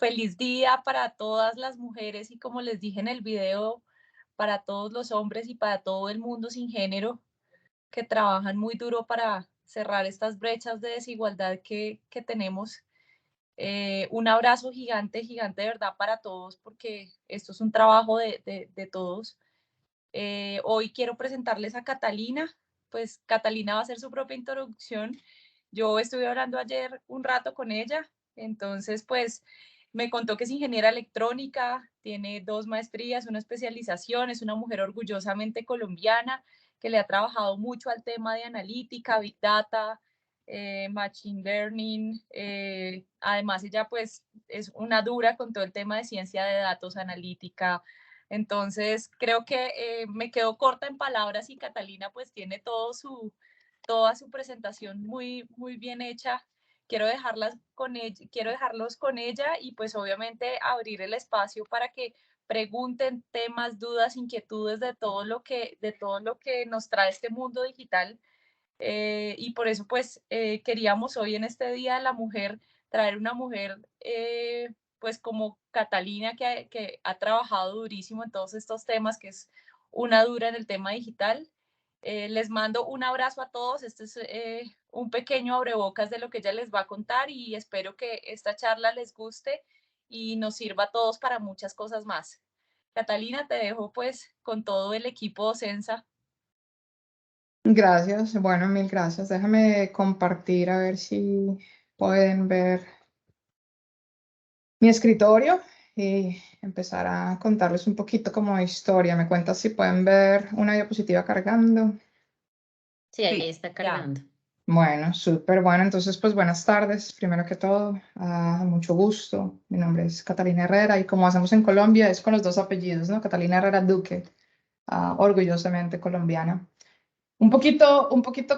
feliz día para todas las mujeres y como les dije en el video, para todos los hombres y para todo el mundo sin género que trabajan muy duro para cerrar estas brechas de desigualdad que tenemos. Un abrazo gigante, gigante de verdad para todos, porque esto es un trabajo de todos. Hoy quiero presentarles a Catalina, pues Catalina va a hacer su propia introducción. Yo estuve hablando ayer un rato con ella, entonces pues me contó que es ingeniera electrónica, tiene 2 maestrías, una especialización, es una mujer orgullosamente colombiana que le ha trabajado mucho al tema de analítica, big data, machine learning. Además ella pues es una dura con todo el tema de ciencia de datos, analítica. Entonces, creo que me quedo corta en palabras y Catalina pues tiene toda su presentación muy, muy bien hecha. Quiero dejarlos con ella y pues obviamente abrir el espacio para que pregunten temas, dudas, inquietudes de todo lo que nos trae este mundo digital. Y por eso pues queríamos hoy en este Día de la Mujer traer una mujer pues como Catalina que ha trabajado durísimo en todos estos temas, que es una dura en el tema digital. Les mando un abrazo a todos. Este es un pequeño abrebocas de lo que ella les va a contar y espero que esta charla les guste y nos sirva a todos para muchas cosas más. Catalina, te dejo pues con todo el equipo Sensa. Gracias, bueno, mil gracias. Déjame compartir a ver si pueden ver mi escritorio y empezar a contarles un poquito como historia. Me cuentas si pueden ver una diapositiva cargando. Sí, ahí Sí, está ya. cargando. Bueno, súper bueno. Entonces, pues buenas tardes, primero que todo. Mucho gusto. Mi nombre es Catalina Herrera y como hacemos en Colombia es con los 2 apellidos, ¿no? Catalina Herrera Duque, orgullosamente colombiana. Un poquito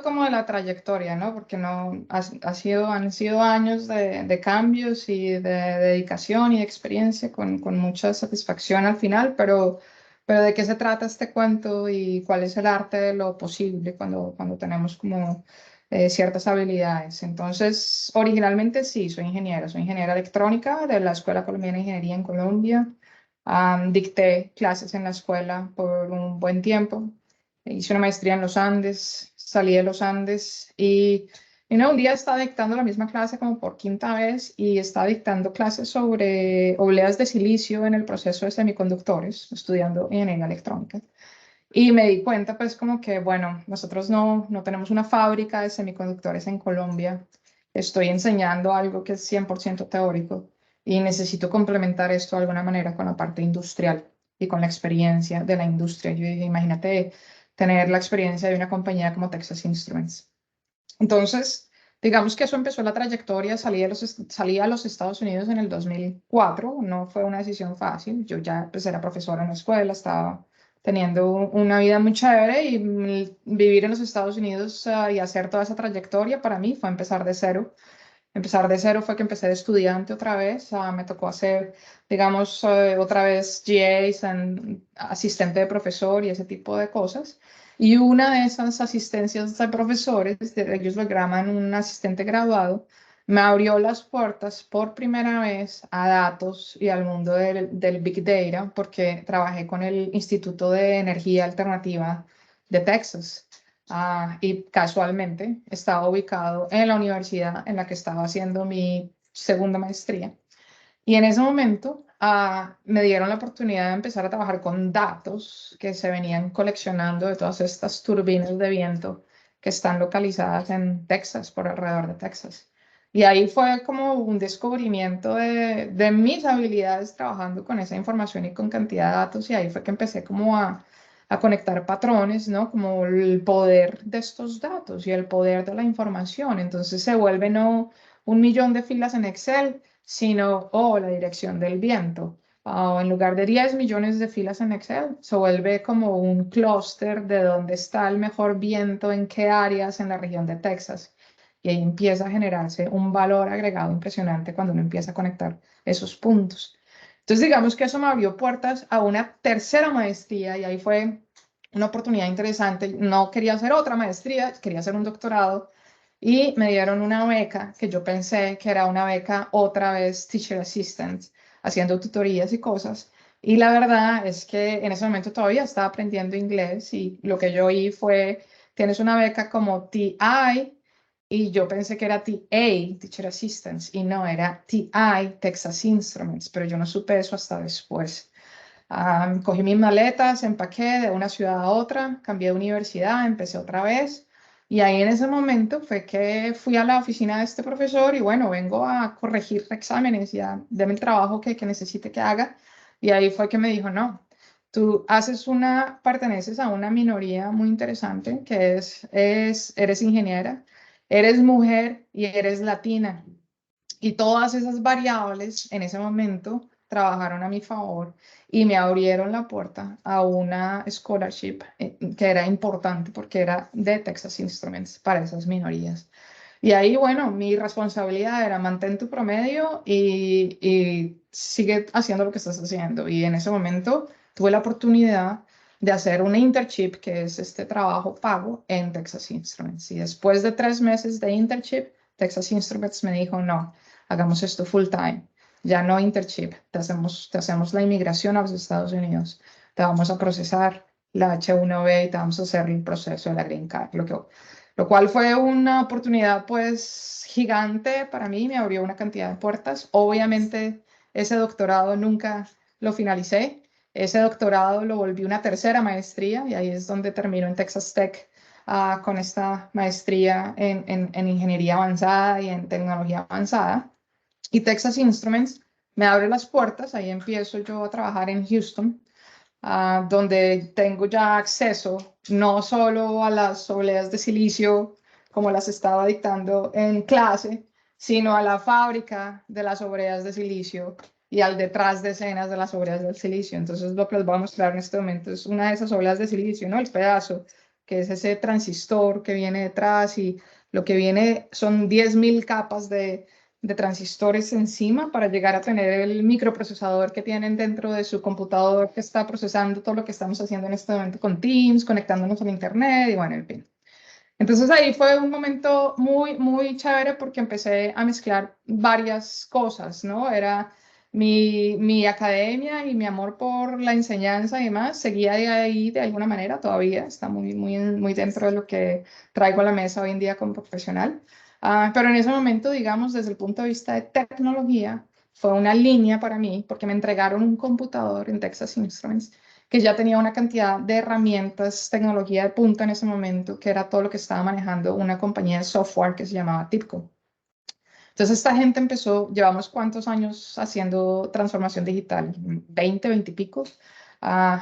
como de la trayectoria, ¿no? Porque no, han sido años de cambios y de dedicación y de experiencia con mucha satisfacción al final, pero ¿de qué se trata este cuento y cuál es el arte de lo posible cuando tenemos como ciertas habilidades? Entonces, originalmente sí, soy ingeniera electrónica de la Escuela Colombiana de Ingeniería en Colombia. Dicté clases en la escuela por un buen tiempo. Hice una maestría en los Andes, salí de los Andes y no, un día estaba dictando la misma clase como por quinta vez y estaba dictando clases sobre obleas de silicio en el proceso de semiconductores, estudiando ingeniería electrónica. Y me di cuenta pues como que, bueno, nosotros no tenemos una fábrica de semiconductores en Colombia. Estoy enseñando algo que es 100% teórico y necesito complementar esto de alguna manera con la parte industrial y con la experiencia de la industria. Yo dije, imagínate tener la experiencia de una compañía como Texas Instruments. Entonces, digamos que eso empezó la trayectoria. Salí a los Estados Unidos en el 2004. No fue una decisión fácil. Yo ya pues, era profesora en la escuela, estaba teniendo una vida muy chévere y vivir en los Estados Unidos y hacer toda esa trayectoria para mí fue empezar de cero. Empezar de cero fue que empecé de estudiante otra vez. Me tocó hacer, digamos, otra vez GAs, asistente de profesor y ese tipo de cosas. Y una de esas asistencias de profesores, ellos lo llaman un asistente graduado, me abrió las puertas por primera vez a datos y al mundo del Big Data, porque trabajé con el Instituto de Energía Alternativa de Texas. Y casualmente estaba ubicado en la universidad en la que estaba haciendo mi segunda maestría. Y en ese momento me dieron la oportunidad de empezar a trabajar con datos que se venían coleccionando de todas estas turbinas de viento que están localizadas en Texas, por alrededor de Texas. Y ahí fue como un descubrimiento de mis habilidades trabajando con esa información y con cantidad de datos. Y ahí fue que empecé como a conectar patrones, ¿no? Como el poder de estos datos y el poder de la información. Entonces se vuelve no 1 millón de filas en Excel, sino, la dirección del viento. O en lugar de 10 millones de filas en Excel, se vuelve como un clúster de dónde está el mejor viento, en qué áreas en la región de Texas. Y ahí empieza a generarse un valor agregado impresionante cuando uno empieza a conectar esos puntos. Entonces, digamos que eso me abrió puertas a una tercera maestría y ahí fue una oportunidad interesante. No quería hacer otra maestría, quería hacer un doctorado. y me dieron una beca que yo pensé que era una beca otra vez Teacher Assistant, haciendo tutorías y cosas. Y la verdad es que en ese momento todavía estaba aprendiendo inglés y lo que yo oí fue, tienes una beca como TI y yo pensé que era TA, Teacher Assistance, y no, era TI, Texas Instruments, pero yo no supe eso hasta después. Cogí mis maletas, empaqué de una ciudad a otra, cambié de universidad, empecé otra vez. Y ahí en ese momento fue que fui a la oficina de este profesor y bueno, vengo a corregir exámenes y a deme el trabajo que necesite que haga. Y ahí fue que me dijo, no, tú perteneces a una minoría muy interesante que eres ingeniera, eres mujer y eres latina. Y todas esas variables en ese momento trabajaron a mi favor y me abrieron la puerta a una scholarship que era importante porque era de Texas Instruments para esas minorías. Y ahí, bueno, mi responsabilidad era mantén tu promedio y sigue haciendo lo que estás haciendo. Y en ese momento tuve la oportunidad de hacer un internship, que es este trabajo pago en Texas Instruments. Y después de 3 meses de internship, Texas Instruments me dijo, no, hagamos esto full time. Ya no internship, te hacemos la inmigración a los Estados Unidos, te vamos a procesar la H1B y te vamos a hacer el proceso de la Green Card, lo cual fue una oportunidad pues gigante para mí, me abrió una cantidad de puertas. Obviamente ese doctorado nunca lo finalicé, ese doctorado lo volví una tercera maestría y ahí es donde termino en Texas Tech con esta maestría en ingeniería avanzada y en tecnología avanzada. Y Texas Instruments me abre las puertas, ahí empiezo yo a trabajar en Houston, donde tengo ya acceso no solo a las obleas de silicio como las estaba dictando en clase, sino a la fábrica de las obleas de silicio y al detrás de escenas de las obleas del silicio. Entonces lo que les voy a mostrar en este momento es una de esas obleas de silicio, ¿no? El pedazo, que es ese transistor que viene detrás y lo que viene son 10.000 capas de transistores encima para llegar a tener el microprocesador que tienen dentro de su computador que está procesando todo lo que estamos haciendo en este momento con Teams, conectándonos al Internet y bueno, en fin. Entonces ahí fue un momento muy, muy chévere porque empecé a mezclar varias cosas, ¿no? Era mi academia y mi amor por la enseñanza y demás, seguía de ahí de alguna manera, todavía está muy, muy, muy dentro de lo que traigo a la mesa hoy en día como profesional. Pero en ese momento, digamos, desde el punto de vista de tecnología, fue una línea para mí porque me entregaron un computador en Texas Instruments que ya tenía una cantidad de herramientas, tecnología de punta en ese momento, que era todo lo que estaba manejando una compañía de software que se llamaba TIPCO. Entonces esta gente empezó, llevamos cuántos años haciendo transformación digital, 20, 20 y pico.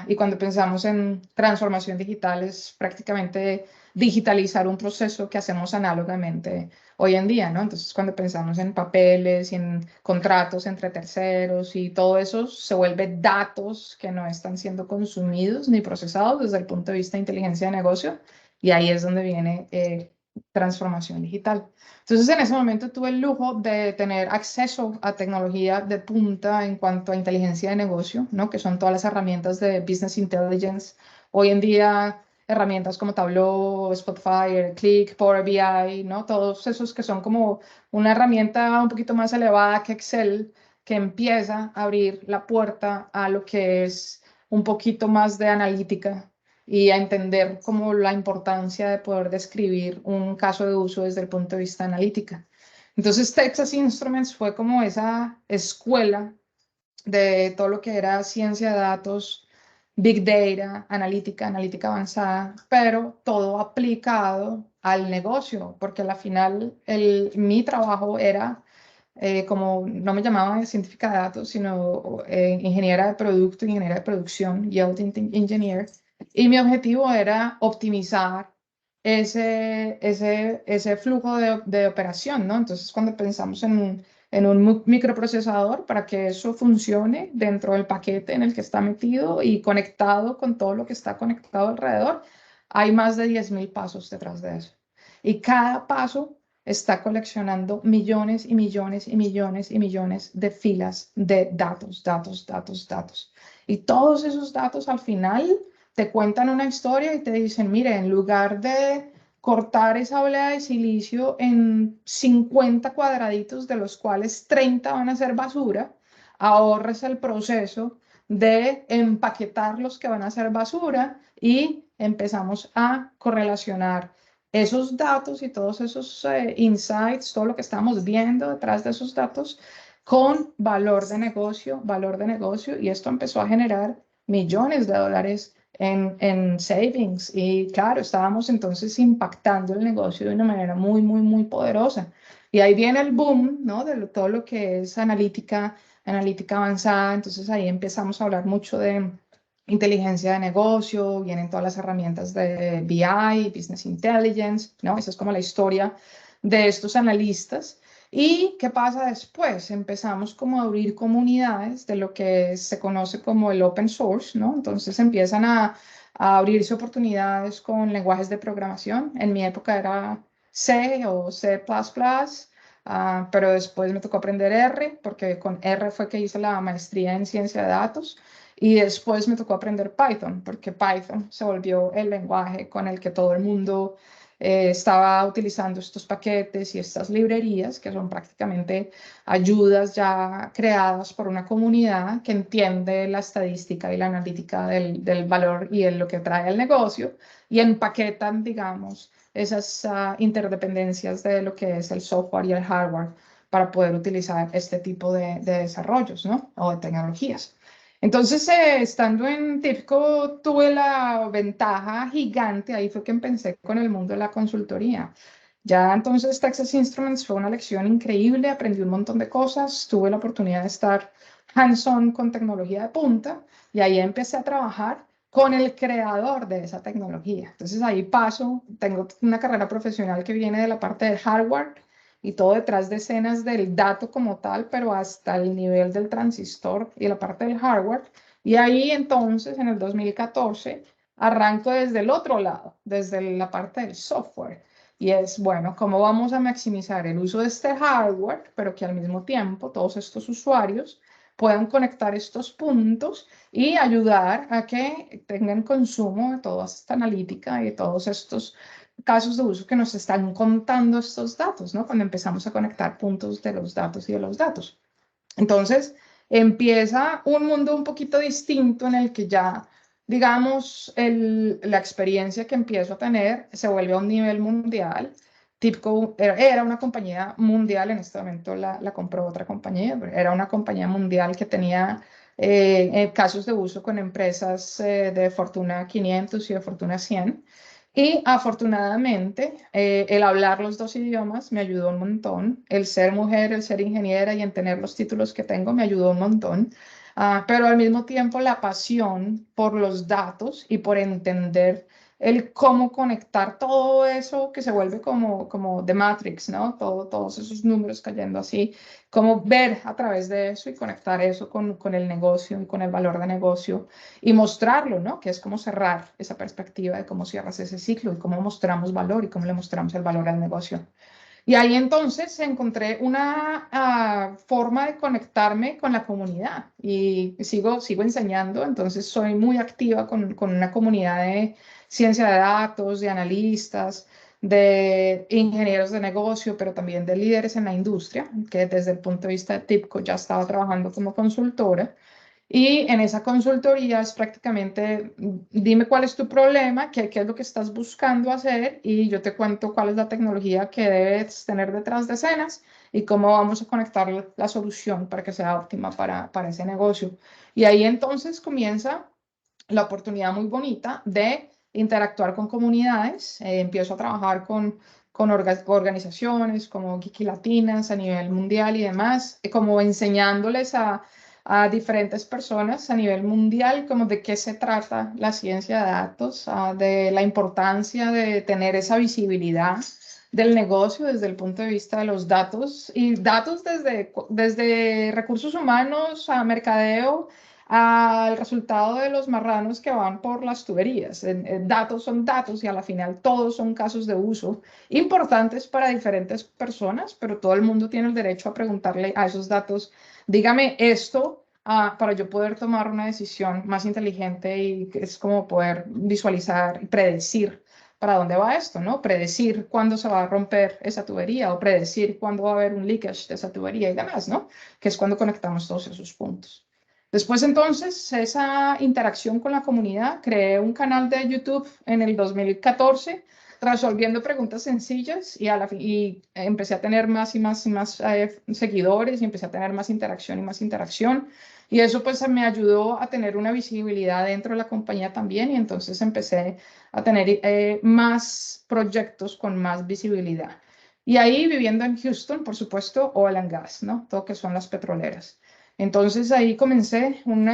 Y cuando pensamos en transformación digital es prácticamente digitalizar un proceso que hacemos análogamente hoy en día, ¿no? Entonces cuando pensamos en papeles y en contratos entre terceros y todo eso se vuelve datos que no están siendo consumidos ni procesados desde el punto de vista de inteligencia de negocio y ahí es donde viene transformación digital. Entonces, en ese momento tuve el lujo de tener acceso a tecnología de punta en cuanto a inteligencia de negocio, ¿no? Que son todas las herramientas de Business Intelligence. Hoy en día, herramientas como Tableau, Spotfire, Click, Power BI, ¿no? Todos esos que son como una herramienta un poquito más elevada que Excel, que empieza a abrir la puerta a lo que es un poquito más de analítica y a entender como la importancia de poder describir un caso de uso desde el punto de vista analítica. Entonces, Texas Instruments fue como esa escuela de todo lo que era ciencia de datos, big data, analítica avanzada, pero todo aplicado al negocio, porque al final mi trabajo era, como no me llamaba científica de datos, sino ingeniera de producto, ingeniera de producción, Yield Engineer, y mi objetivo era optimizar ese flujo de operación, ¿no? Entonces, cuando pensamos en un microprocesador para que eso funcione dentro del paquete en el que está metido y conectado con todo lo que está conectado alrededor. Hay más de 10.000 pasos detrás de eso. Y cada paso está coleccionando millones y millones y millones y millones de filas de datos, datos, datos, datos. Y todos esos datos al final te cuentan una historia y te dicen, mire, en lugar de cortar esa oblea de silicio en 50 cuadraditos, de los cuales 30 van a ser basura, ahorres el proceso de empaquetar los que van a ser basura y empezamos a correlacionar esos datos y todos esos insights, todo lo que estamos viendo detrás de esos datos con valor de negocio, y esto empezó a generar millones de dólares en savings. Y claro, estábamos entonces impactando el negocio de una manera muy, muy, muy poderosa. Y ahí viene el boom, ¿no? De todo lo que es analítica avanzada. Entonces ahí empezamos a hablar mucho de inteligencia de negocio, vienen todas las herramientas de BI, Business Intelligence, ¿no? Esa es como la historia de estos analistas. ¿Y qué pasa después? Empezamos como a abrir comunidades de lo que se conoce como el open source, ¿no? Entonces empiezan a abrirse oportunidades con lenguajes de programación. En mi época era C o C++, pero después me tocó aprender R, porque con R fue que hice la maestría en ciencia de datos. Y después me tocó aprender Python, porque Python se volvió el lenguaje con el que todo el mundo estaba utilizando estos paquetes y estas librerías, que son prácticamente ayudas ya creadas por una comunidad que entiende la estadística y la analítica del valor y en lo que trae el negocio, y empaquetan, digamos, esas interdependencias de lo que es el software y el hardware para poder utilizar este tipo de desarrollos, ¿no? O de tecnologías. Entonces, estando en TIBCO, tuve la ventaja gigante, ahí fue que empecé con el mundo de la consultoría. Ya entonces Texas Instruments fue una lección increíble, aprendí un montón de cosas, tuve la oportunidad de estar hands-on con tecnología de punta, y ahí empecé a trabajar con el creador de esa tecnología. Entonces ahí paso, tengo una carrera profesional que viene de la parte del hardware y todo detrás de escenas del dato como tal, pero hasta el nivel del transistor y la parte del hardware. Y ahí entonces, en el 2014, arranco desde el otro lado, desde la parte del software. Y es, bueno, ¿cómo vamos a maximizar el uso de este hardware, pero que al mismo tiempo todos estos usuarios puedan conectar estos puntos y ayudar a que tengan consumo de toda esta analítica y de todos estos casos de uso que nos están contando estos datos, ¿no? Cuando empezamos a conectar puntos de los datos y de los datos. Entonces, empieza un mundo un poquito distinto en el que ya, digamos, la experiencia que empiezo a tener se vuelve a un nivel mundial. TIBCO era una compañía mundial, en este momento la compró otra compañía, pero era una compañía mundial que tenía casos de uso con empresas de Fortuna 500 y de Fortuna 100. Y afortunadamente, el hablar los dos idiomas me ayudó un montón. El ser mujer, el ser ingeniera y en tener los títulos que tengo me ayudó un montón. Pero al mismo tiempo la pasión por los datos y por entender el cómo conectar todo eso que se vuelve como The Matrix, ¿no? Todos esos números cayendo así, cómo ver a través de eso y conectar eso con el negocio y con el valor de negocio y mostrarlo, ¿no? Que es como cerrar esa perspectiva de cómo cierras ese ciclo y cómo mostramos valor y cómo le mostramos el valor al negocio. Y ahí entonces encontré una forma de conectarme con la comunidad y sigo enseñando, entonces soy muy activa con una comunidad de ciencia de datos, de analistas, de ingenieros de negocio, pero también de líderes en la industria, que desde el punto de vista de TIBCO ya estaba trabajando como consultora. Y en esa consultoría es prácticamente, dime cuál es tu problema, qué es lo que estás buscando hacer, y yo te cuento cuál es la tecnología que debes tener detrás de escenas y cómo vamos a conectar la solución para que sea óptima para ese negocio. Y ahí entonces comienza la oportunidad muy bonita de interactuar con comunidades. Empiezo a trabajar con organizaciones como Geeky Latinas a nivel mundial y demás, como enseñándoles a diferentes personas a nivel mundial, como de qué se trata la ciencia de datos, de la importancia de tener esa visibilidad del negocio desde el punto de vista de los datos, y datos desde recursos humanos a mercadeo, al resultado de los marranos que van por las tuberías. Datos son datos y a la final todos son casos de uso importantes para diferentes personas, pero todo el mundo tiene el derecho a preguntarle a esos datos, dígame esto, para yo poder tomar una decisión más inteligente, y es como poder visualizar y predecir para dónde va esto, ¿no? Predecir cuándo se va a romper esa tubería o predecir cuándo va a haber un leakage de esa tubería y demás, ¿no? Que es cuando conectamos todos esos puntos. Después entonces, esa interacción con la comunidad, creé un canal de YouTube en el 2014 resolviendo preguntas sencillas y empecé a tener más y más y más seguidores y empecé a tener más interacción y más interacción. Y eso pues me ayudó a tener una visibilidad dentro de la compañía también y entonces empecé a tener más proyectos con más visibilidad. Y ahí viviendo en Houston, por supuesto, oil and gas, ¿no? Todo que son las petroleras. Entonces ahí comencé un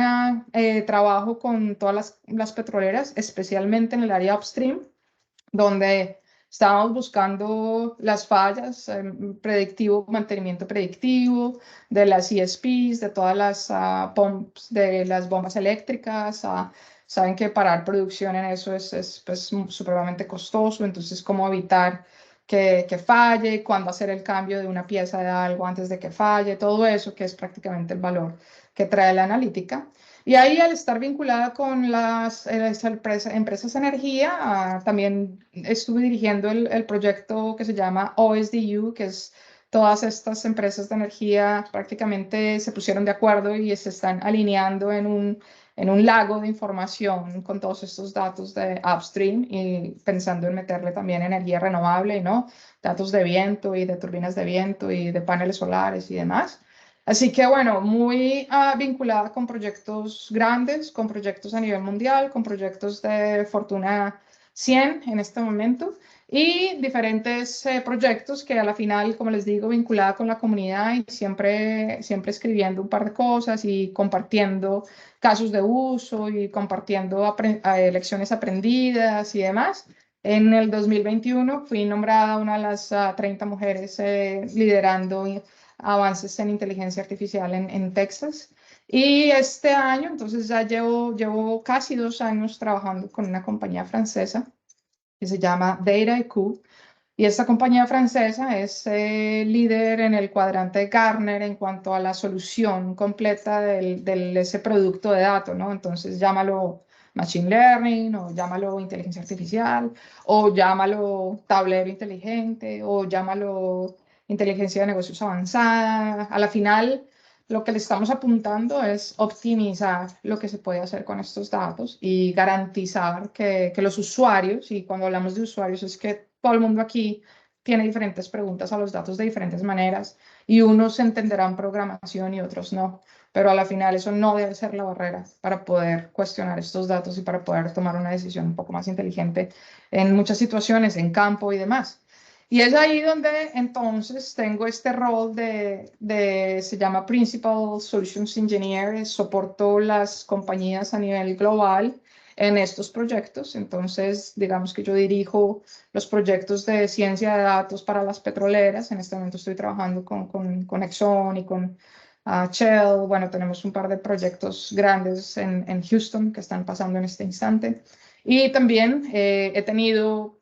trabajo con todas las petroleras, especialmente en el área upstream, donde estábamos buscando las fallas, predictivo, mantenimiento predictivo de las ESPs, de todas las pumps, de las bombas eléctricas. Saben que parar producción en eso es pues, supremamente costoso, entonces cómo evitar que falle, cuándo hacer el cambio de una pieza de algo antes de que falle, todo eso que es prácticamente el valor que trae la analítica. Y ahí al estar vinculada con las empresas de energía, también estuve dirigiendo el proyecto que se llama OSDU, que es todas estas empresas de energía prácticamente se pusieron de acuerdo y se están alineando en un lago de información con todos estos datos de upstream y pensando en meterle también energía renovable, ¿no? Datos de viento y de turbinas de viento y de paneles solares y demás. Así que bueno, muy vinculada con proyectos grandes, con proyectos a nivel mundial, con proyectos de Fortuna 100 en este momento y diferentes proyectos que a la final, como les digo, vinculada con la comunidad y siempre escribiendo un par de cosas y compartiendo casos de uso y compartiendo lecciones aprendidas y demás. En el 2021 fui nombrada una de las 30 mujeres liderando avances en inteligencia artificial en Texas. Y este año, entonces ya llevo casi 2 años trabajando con una compañía francesa que se llama DataIQ. Y esta compañía francesa es líder en el cuadrante Gartner en cuanto a la solución completa de ese producto de datos, ¿no? Entonces llámalo Machine Learning, o llámalo inteligencia artificial, o llámalo tablero inteligente, o llámalo inteligencia de negocios avanzada. A la final, lo que le estamos apuntando es optimizar lo que se puede hacer con estos datos y garantizar que los usuarios, y cuando hablamos de usuarios es que todo el mundo aquí tiene diferentes preguntas a los datos de diferentes maneras y unos entenderán programación y otros no, pero a la final eso no debe ser la barrera para poder cuestionar estos datos y para poder tomar una decisión un poco más inteligente en muchas situaciones, en campo y demás. Y es ahí donde entonces tengo este rol se llama Principal Solutions Engineer, soporto las compañías a nivel global en estos proyectos. Entonces, digamos que yo dirijo los proyectos de ciencia de datos para las petroleras. En este momento estoy trabajando con Exxon y con Shell. Bueno, tenemos un par de proyectos grandes en Houston que están pasando en este instante. Y también he tenido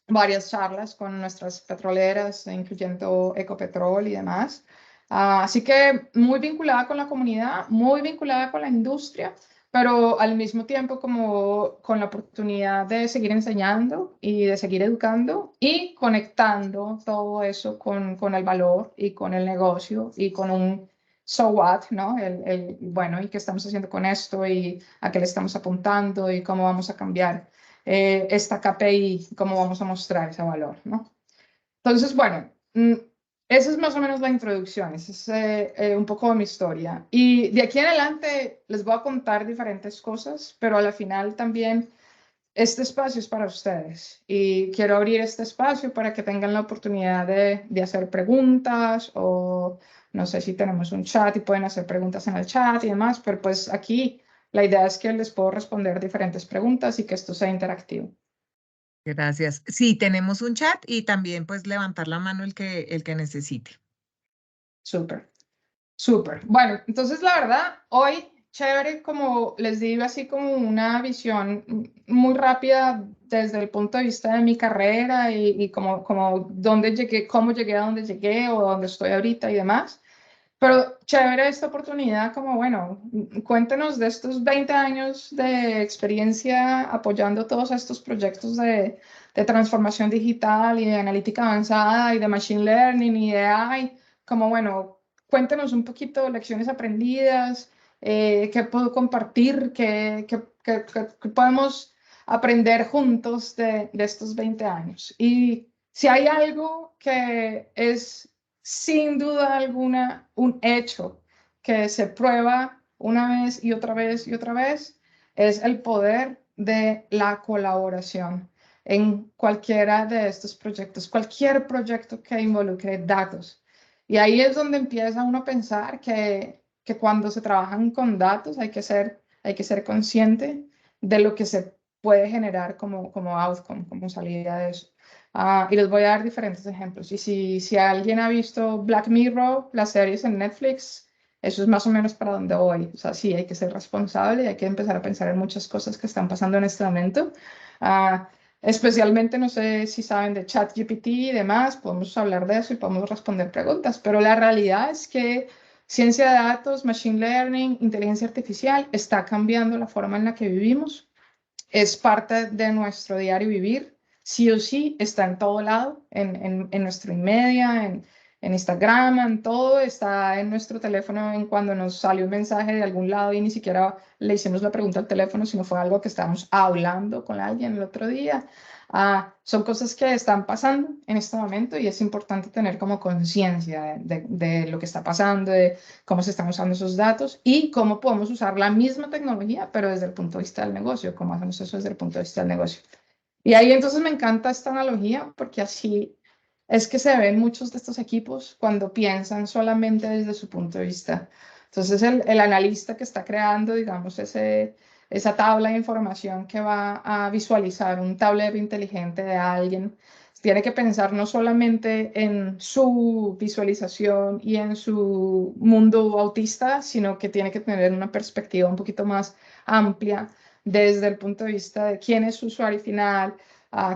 varias charlas con nuestras petroleras, incluyendo Ecopetrol y demás. Así que muy vinculada con la comunidad, muy vinculada con la industria, pero al mismo tiempo como con la oportunidad de seguir enseñando y de seguir educando y conectando todo eso con el valor y con el negocio y con un so what, ¿no? Bueno, ¿y qué estamos haciendo con esto? ¿Y a qué le estamos apuntando? ¿Y cómo vamos a cambiar esta KPI? ¿Cómo vamos a mostrar ese valor, ¿no? Entonces, bueno, esa es más o menos la introducción, esa es un poco de mi historia. Y de aquí en adelante les voy a contar diferentes cosas, pero a la final también este espacio es para ustedes y quiero abrir este espacio para que tengan la oportunidad de hacer preguntas o no sé si tenemos un chat y pueden hacer preguntas en el chat y demás, pero pues aquí la idea es que les puedo responder diferentes preguntas y que esto sea interactivo. Gracias. Sí, tenemos un chat y también pues levantar la mano el que necesite. Súper. Súper. Bueno, entonces la verdad, hoy chévere, como les digo, así como una visión muy rápida desde el punto de vista de mi carrera y como dónde llegué, cómo llegué a donde llegué o dónde estoy ahorita y demás. Pero chévere esta oportunidad, como bueno, cuéntenos de estos 20 años de experiencia apoyando todos estos proyectos de transformación digital y de analítica avanzada y de machine learning y de AI, como bueno, cuéntenos un poquito lecciones aprendidas, qué puedo compartir, qué podemos aprender juntos de estos 20 años. Y si hay algo que es sin duda alguna un hecho que se prueba una vez y otra vez y otra vez, es el poder de la colaboración en cualquiera de estos proyectos, cualquier proyecto que involucre datos. Y ahí es donde empieza uno a pensar que cuando se trabajan con datos hay que ser consciente de lo que se puede generar como outcome, como salida de eso. Y les voy a dar diferentes ejemplos. Y si alguien ha visto Black Mirror, las series en Netflix, eso es más o menos para donde voy. O sea, sí, hay que ser responsable y hay que empezar a pensar en muchas cosas que están pasando en este momento. Ah, Especialmente, no sé si saben de ChatGPT y demás, podemos hablar de eso y podemos responder preguntas, pero la realidad es que ciencia de datos, machine learning, inteligencia artificial está cambiando la forma en la que vivimos, es parte de nuestro diario vivir, sí o sí, está en todo lado, en nuestro media, en Instagram, en todo, está en nuestro teléfono en cuando nos sale un mensaje de algún lado y ni siquiera le hicimos la pregunta al teléfono, sino fue algo que estábamos hablando con alguien el otro día. Son cosas que están pasando en este momento y es importante tener como conciencia de lo que está pasando, de cómo se están usando esos datos y cómo podemos usar la misma tecnología, pero desde el punto de vista del negocio, cómo hacemos eso desde el punto de vista del negocio. Y ahí entonces me encanta esta analogía porque así es que se ven muchos de estos equipos cuando piensan solamente desde su punto de vista. Entonces el analista que está creando, digamos, esa tabla de información que va a visualizar un tablero inteligente de alguien, tiene que pensar no solamente en su visualización y en su mundo autista, sino que tiene que tener una perspectiva un poquito más amplia desde el punto de vista de quién es su usuario final,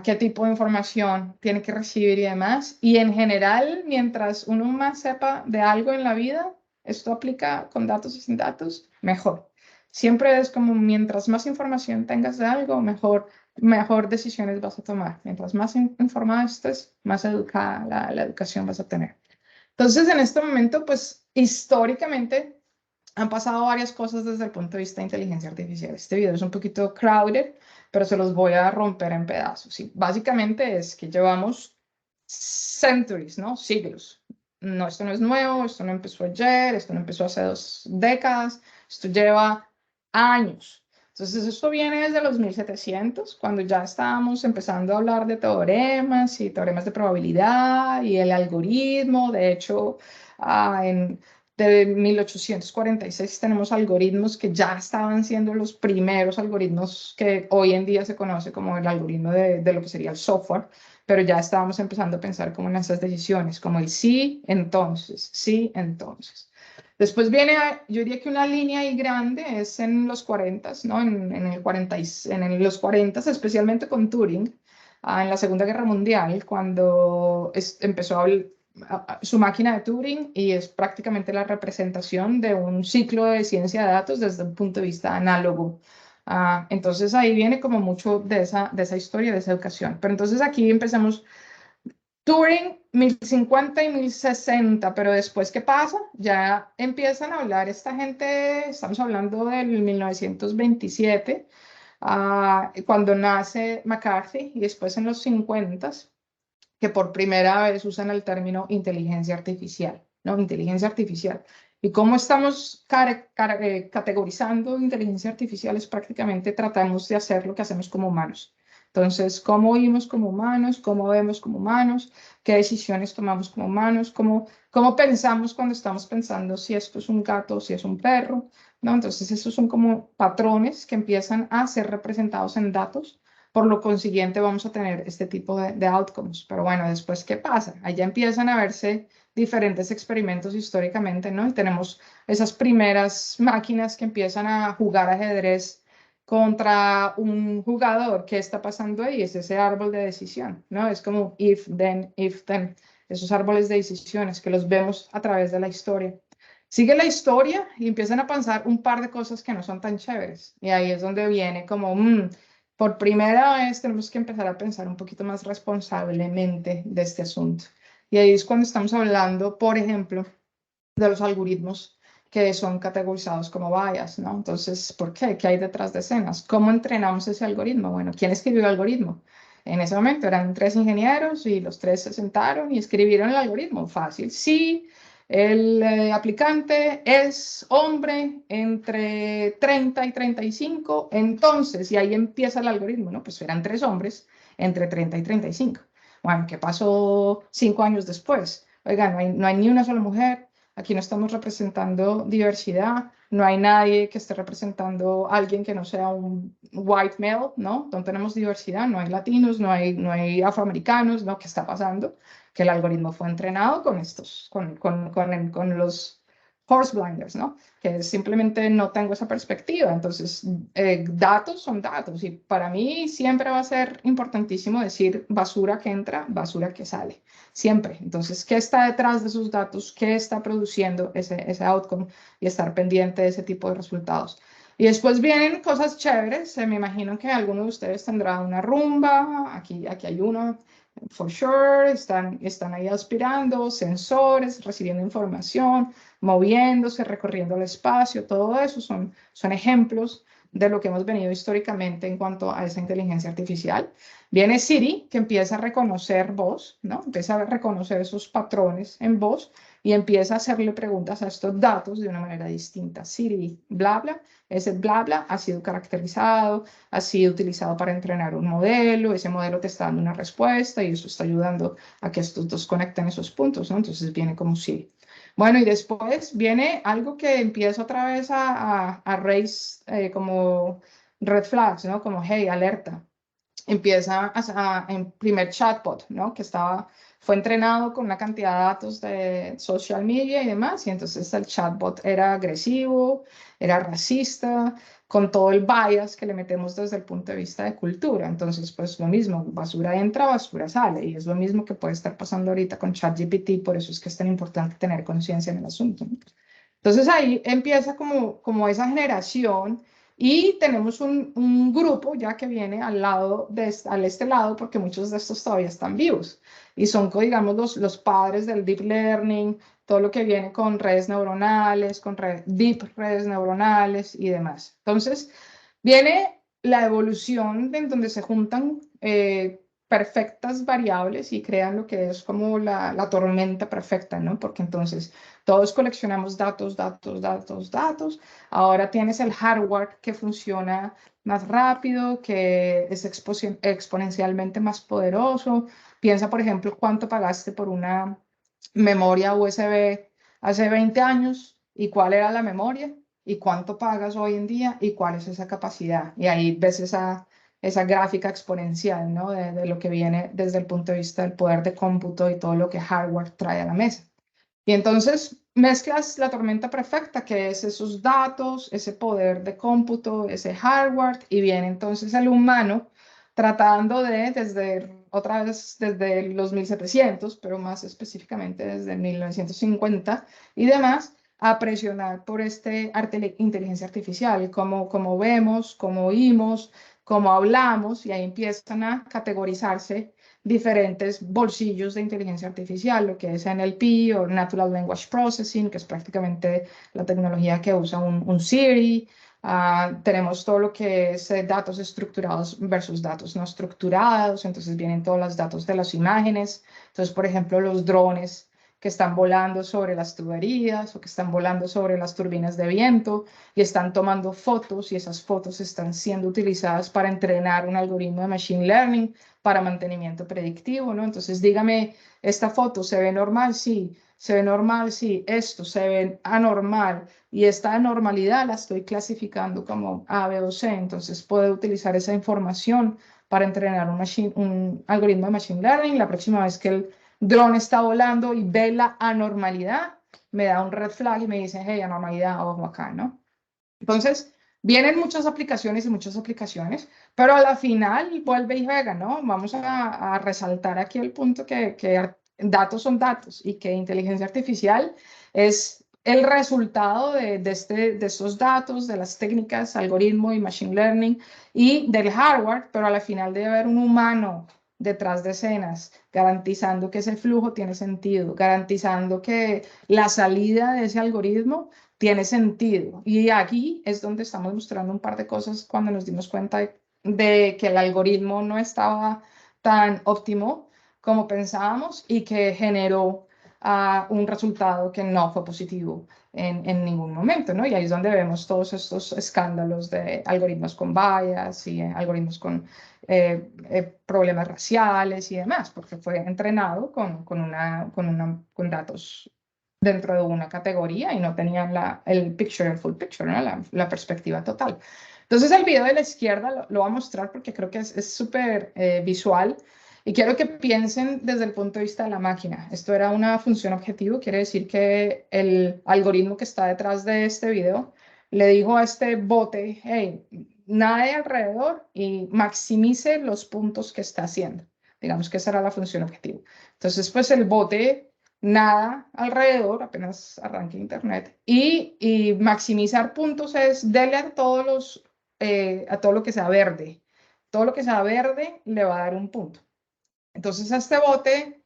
qué tipo de información tiene que recibir y demás. Y en general, mientras uno más sepa de algo en la vida, esto aplica con datos y sin datos, mejor. Siempre es como mientras más información tengas de algo, mejor decisiones vas a tomar. Mientras más informado estés, más educada la educación vas a tener. Entonces, en este momento, pues históricamente han pasado varias cosas desde el punto de vista de inteligencia artificial. Este video es un poquito crowded, pero se los voy a romper en pedazos. Y básicamente es que llevamos centuries, ¿no? Siglos. No, esto no es nuevo, esto no empezó ayer, esto no empezó hace 2 décadas, esto lleva años. Entonces, esto viene desde los 1700, cuando ya estábamos empezando a hablar de teoremas y teoremas de probabilidad y el algoritmo. De hecho, de 1846 tenemos algoritmos que ya estaban siendo los primeros algoritmos que hoy en día se conoce como el algoritmo de lo que sería el software, pero ya estábamos empezando a pensar como en esas decisiones, como el sí, entonces, sí, entonces. Después viene, yo diría que una línea ahí grande es en los 40, ¿no? Los 40, especialmente con Turing, en la Segunda Guerra Mundial, cuando empezó su máquina de Turing y es prácticamente la representación de un ciclo de ciencia de datos desde un punto de vista análogo. Entonces ahí viene como mucho de esa historia, de esa educación. Pero entonces aquí empezamos Turing 1050 y 1060, pero después, ¿qué pasa? Ya empiezan a hablar esta gente, estamos hablando del 1927, cuando nace McCarthy, y después en los 50, que por primera vez usan el término inteligencia artificial, ¿no? Inteligencia artificial. ¿Y cómo estamos categorizando inteligencia artificial? Es prácticamente tratamos de hacer lo que hacemos como humanos. Entonces, ¿cómo oímos como humanos? ¿Cómo vemos como humanos? ¿Qué decisiones tomamos como humanos? ¿Cómo pensamos cuando estamos pensando si esto es un gato o si es un perro? ¿No? Entonces, esos son como patrones que empiezan a ser representados en datos. Por lo consiguiente, vamos a tener este tipo de outcomes. Pero bueno, después, ¿qué pasa? Allá empiezan a verse diferentes experimentos históricamente, ¿no? Y tenemos esas primeras máquinas que empiezan a jugar ajedrez contra un jugador. ¿Qué está pasando ahí? Es ese árbol de decisión, ¿no? Es como if, then, esos árboles de decisiones que los vemos a través de la historia. Sigue la historia y empiezan a pasar un par de cosas que no son tan chéveres. Y ahí es donde viene como, por primera vez tenemos que empezar a pensar un poquito más responsablemente de este asunto. Y ahí es cuando estamos hablando, por ejemplo, de los algoritmos que son categorizados como bias, ¿no? Entonces, ¿por qué? ¿Qué hay detrás de escenas? ¿Cómo entrenamos ese algoritmo? Bueno, ¿quién escribió el algoritmo? En ese momento eran 3 ingenieros y los 3 se sentaron y escribieron el algoritmo. Fácil. Sí, el aplicante es hombre entre 30 y 35, entonces, y ahí empieza el algoritmo, ¿no? Pues eran 3 hombres entre 30 y 35. Bueno, ¿qué pasó 5 años después? Oiga, no hay ni una sola mujer. Aquí no estamos representando diversidad, no hay nadie que esté representando a alguien que no sea un white male, ¿no? No tenemos diversidad, no hay latinos, no hay afroamericanos, ¿no? ¿Qué está pasando? Que el algoritmo fue entrenado con estos, con los horse blinders, ¿no? Que simplemente no tengo esa perspectiva. Entonces, datos son datos y para mí siempre va a ser importantísimo decir basura que entra, basura que sale. Siempre. Entonces, ¿qué está detrás de esos datos? ¿Qué está produciendo ese outcome? Y estar pendiente de ese tipo de resultados. Y después vienen cosas chéveres. Me imagino que alguno de ustedes tendrá una rumba. Aquí hay uno, for sure. Están ahí aspirando, sensores, recibiendo información, moviéndose, recorriendo el espacio. Todo eso son ejemplos de lo que hemos venido históricamente en cuanto a esa inteligencia artificial. Viene Siri, que empieza a reconocer voz, ¿no? Empieza a reconocer esos patrones en voz y empieza a hacerle preguntas a estos datos de una manera distinta. Siri, bla, bla, ese bla, bla ha sido caracterizado, ha sido utilizado para entrenar un modelo, ese modelo te está dando una respuesta y eso está ayudando a que estos dos conecten esos puntos, ¿no? Entonces viene como Siri. Bueno, y después viene algo que empieza otra vez a raise como red flags, ¿no? Como, hey, alerta. Empieza en primer chatbot, ¿no? Que fue entrenado con una cantidad de datos de social media y demás, y entonces el chatbot era agresivo, era racista, con todo el bias que le metemos desde el punto de vista de cultura. Entonces, pues lo mismo, basura entra, basura sale, y es lo mismo que puede estar pasando ahorita con ChatGPT, por eso es que es tan importante tener conciencia en el asunto, ¿no? Entonces ahí empieza como esa generación y tenemos un grupo ya que viene al lado al este lado porque muchos de estos todavía están vivos y son, digamos, los padres del deep learning, todo lo que viene con redes neuronales, con deep redes neuronales y demás. Entonces viene la evolución en donde se juntan perfectas variables y crean lo que es como la tormenta perfecta, ¿no? Porque entonces todos coleccionamos datos, datos, datos, datos. Ahora tienes el hardware que funciona más rápido, que es exponencialmente más poderoso. Piensa, por ejemplo, cuánto pagaste por una memoria USB hace 20 años y cuál era la memoria y cuánto pagas hoy en día y cuál es esa capacidad. Y ahí ves esa gráfica exponencial, ¿no? De lo que viene desde el punto de vista del poder de cómputo y todo lo que hardware trae a la mesa. Y entonces mezclas la tormenta perfecta, que es esos datos, ese poder de cómputo, ese hardware, y viene entonces el humano tratando otra vez desde los 1700, pero más específicamente desde 1950 y demás, a presionar por inteligencia artificial, como vemos, como oímos, como hablamos, y ahí empiezan a categorizarse diferentes bolsillos de inteligencia artificial, lo que es NLP o Natural Language Processing, que es prácticamente la tecnología que usa un Siri. Tenemos todo lo que es datos estructurados versus datos no estructurados, entonces vienen todos los datos de las imágenes. Entonces, por ejemplo, los drones que están volando sobre las tuberías o que están volando sobre las turbinas de viento y están tomando fotos y esas fotos están siendo utilizadas para entrenar un algoritmo de machine learning para mantenimiento predictivo, ¿no? Entonces, dígame, ¿esta foto se ve normal? Sí. ¿Se ve normal? Sí. Esto se ve anormal y esta anormalidad la estoy clasificando como A, B o C. Entonces, puedo utilizar esa información para entrenar un algoritmo de machine learning. La próxima vez que el dron está volando y ve la anormalidad, me da un red flag y me dice, hey, anormalidad, ojo acá, ¿no? Entonces, vienen muchas aplicaciones, pero a la final vuelve y juega, ¿no? Vamos a resaltar aquí el punto que datos son datos y que inteligencia artificial es el resultado de estos datos, de las técnicas, algoritmo y machine learning y del hardware, pero a la final debe haber un humano detrás de escenas, garantizando que ese flujo tiene sentido, garantizando que la salida de ese algoritmo tiene sentido. Y aquí es donde estamos mostrando un par de cosas cuando nos dimos cuenta de que el algoritmo no estaba tan óptimo como pensábamos y que generó un resultado que no fue positivo en ningún momento, ¿no? Y ahí es donde vemos todos estos escándalos de algoritmos con bias y algoritmos con problemas raciales y demás, porque fue entrenado con datos dentro de una categoría y no tenían el full picture, ¿no? La perspectiva total. Entonces el video de la izquierda lo voy a mostrar porque creo que es súper visual y quiero que piensen desde el punto de vista de la máquina. Esto era una función objetivo, quiere decir que el algoritmo que está detrás de este video le dijo a este bote, hey, nade alrededor y maximice los puntos que está haciendo. Digamos que esa era la función objetivo. Entonces, pues el bote nada alrededor, apenas arranque internet, y maximizar puntos es darle a a todo lo que sea verde. Todo lo que sea verde le va a dar un punto. Entonces este bote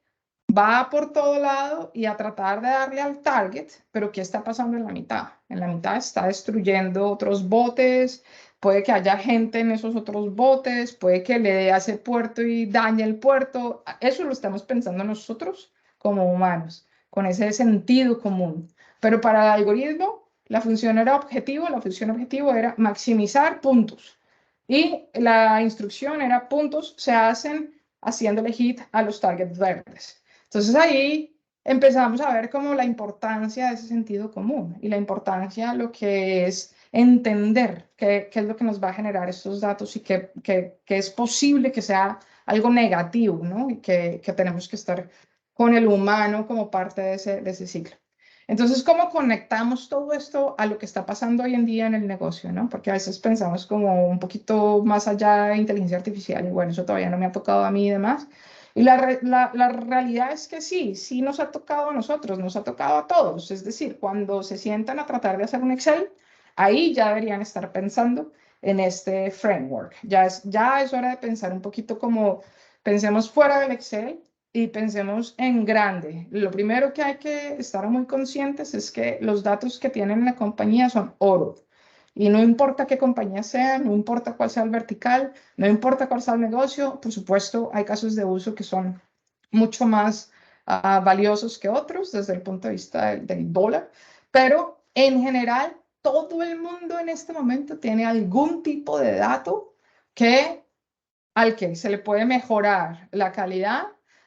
va por todo lado y a tratar de darle al target, pero ¿qué está pasando en la mitad? En la mitad está destruyendo otros botes, puede que haya gente en esos otros botes, puede que le dé a ese puerto y dañe el puerto. Eso lo estamos pensando nosotros como humanos, con ese sentido común. Pero para el algoritmo, la función objetivo era maximizar puntos. Y la instrucción era puntos se hacen haciéndole hit a los targets verdes. Entonces ahí empezamos a ver como la importancia de ese sentido común y la importancia de lo que es entender qué es lo que nos va a generar estos datos y que es posible que sea algo negativo, ¿no? Y que tenemos que estar con el humano como parte de ese ciclo. Entonces, ¿cómo conectamos todo esto a lo que está pasando hoy en día en el negocio, ¿no? Porque a veces pensamos como un poquito más allá de inteligencia artificial y bueno, eso todavía no me ha tocado a mí y demás. Y la realidad es que sí nos ha tocado a nosotros, nos ha tocado a todos. Es decir, cuando se sientan a tratar de hacer un Excel, ahí ya deberían estar pensando en este framework. Ya es hora de pensar un poquito como pensemos fuera del Excel y pensemos en grande. Lo primero que hay que estar muy conscientes es que los datos que tienen la compañía son oro. Y no importa qué compañía sea, no importa cuál sea el vertical, no importa cuál sea el negocio, por supuesto, hay casos de uso que son mucho más valiosos que otros desde el punto de vista del dólar, pero en general todo el mundo en este momento tiene algún tipo de dato al que se le puede mejorar la calidad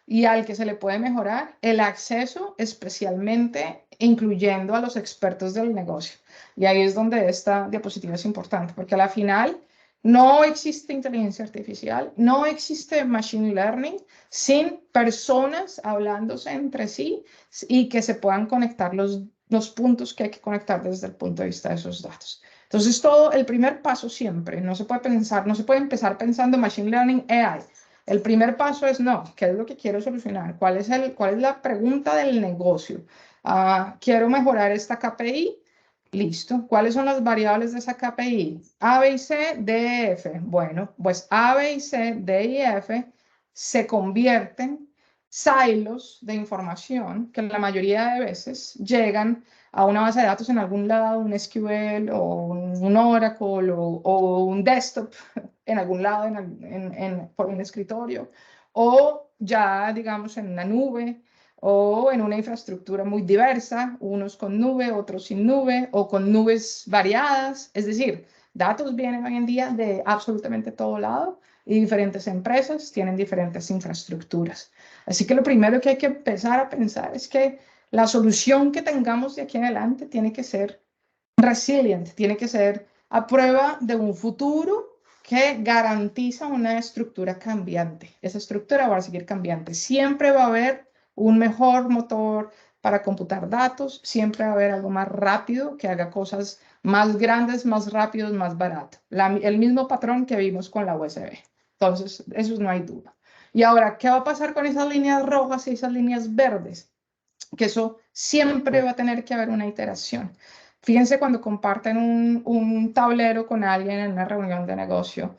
y al que se le puede mejorar el acceso, especialmente incluyendo a los expertos del negocio. Y ahí es donde esta diapositiva es importante, porque a la final no existe inteligencia artificial, no existe machine learning sin personas hablándose entre sí y que se puedan conectar los puntos que hay que conectar desde el punto de vista de esos datos. Entonces, el primer paso siempre, no se puede empezar pensando Machine Learning AI. El primer paso es no, ¿qué es lo que quiero solucionar? ¿Cuál es la pregunta del negocio? ¿Quiero mejorar esta KPI? Listo. ¿Cuáles son las variables de esa KPI? A, B y C, D, E, F. Bueno, pues A, B y C, D y F se convierten silos de información que la mayoría de veces llegan a una base de datos en algún lado, un SQL o un Oracle o un desktop en algún lado por un escritorio o ya digamos en una nube o en una infraestructura muy diversa, unos con nube, otros sin nube o con nubes variadas. Es decir, datos vienen hoy en día de absolutamente todo lado y diferentes empresas tienen diferentes infraestructuras. Así que lo primero que hay que empezar a pensar es que la solución que tengamos de aquí en adelante tiene que ser resilient, tiene que ser a prueba de un futuro que garantiza una estructura cambiante. Esa estructura va a seguir cambiante. Siempre va a haber un mejor motor para computar datos, siempre va a haber algo más rápido que haga cosas más grandes, más rápidos, más barato. El mismo patrón que vimos con la USB. Entonces, eso no hay duda. Y ahora, ¿qué va a pasar con esas líneas rojas y esas líneas verdes? que eso siempre va a tener que haber una iteración. Fíjense cuando comparten un tablero con alguien en una reunión de negocio.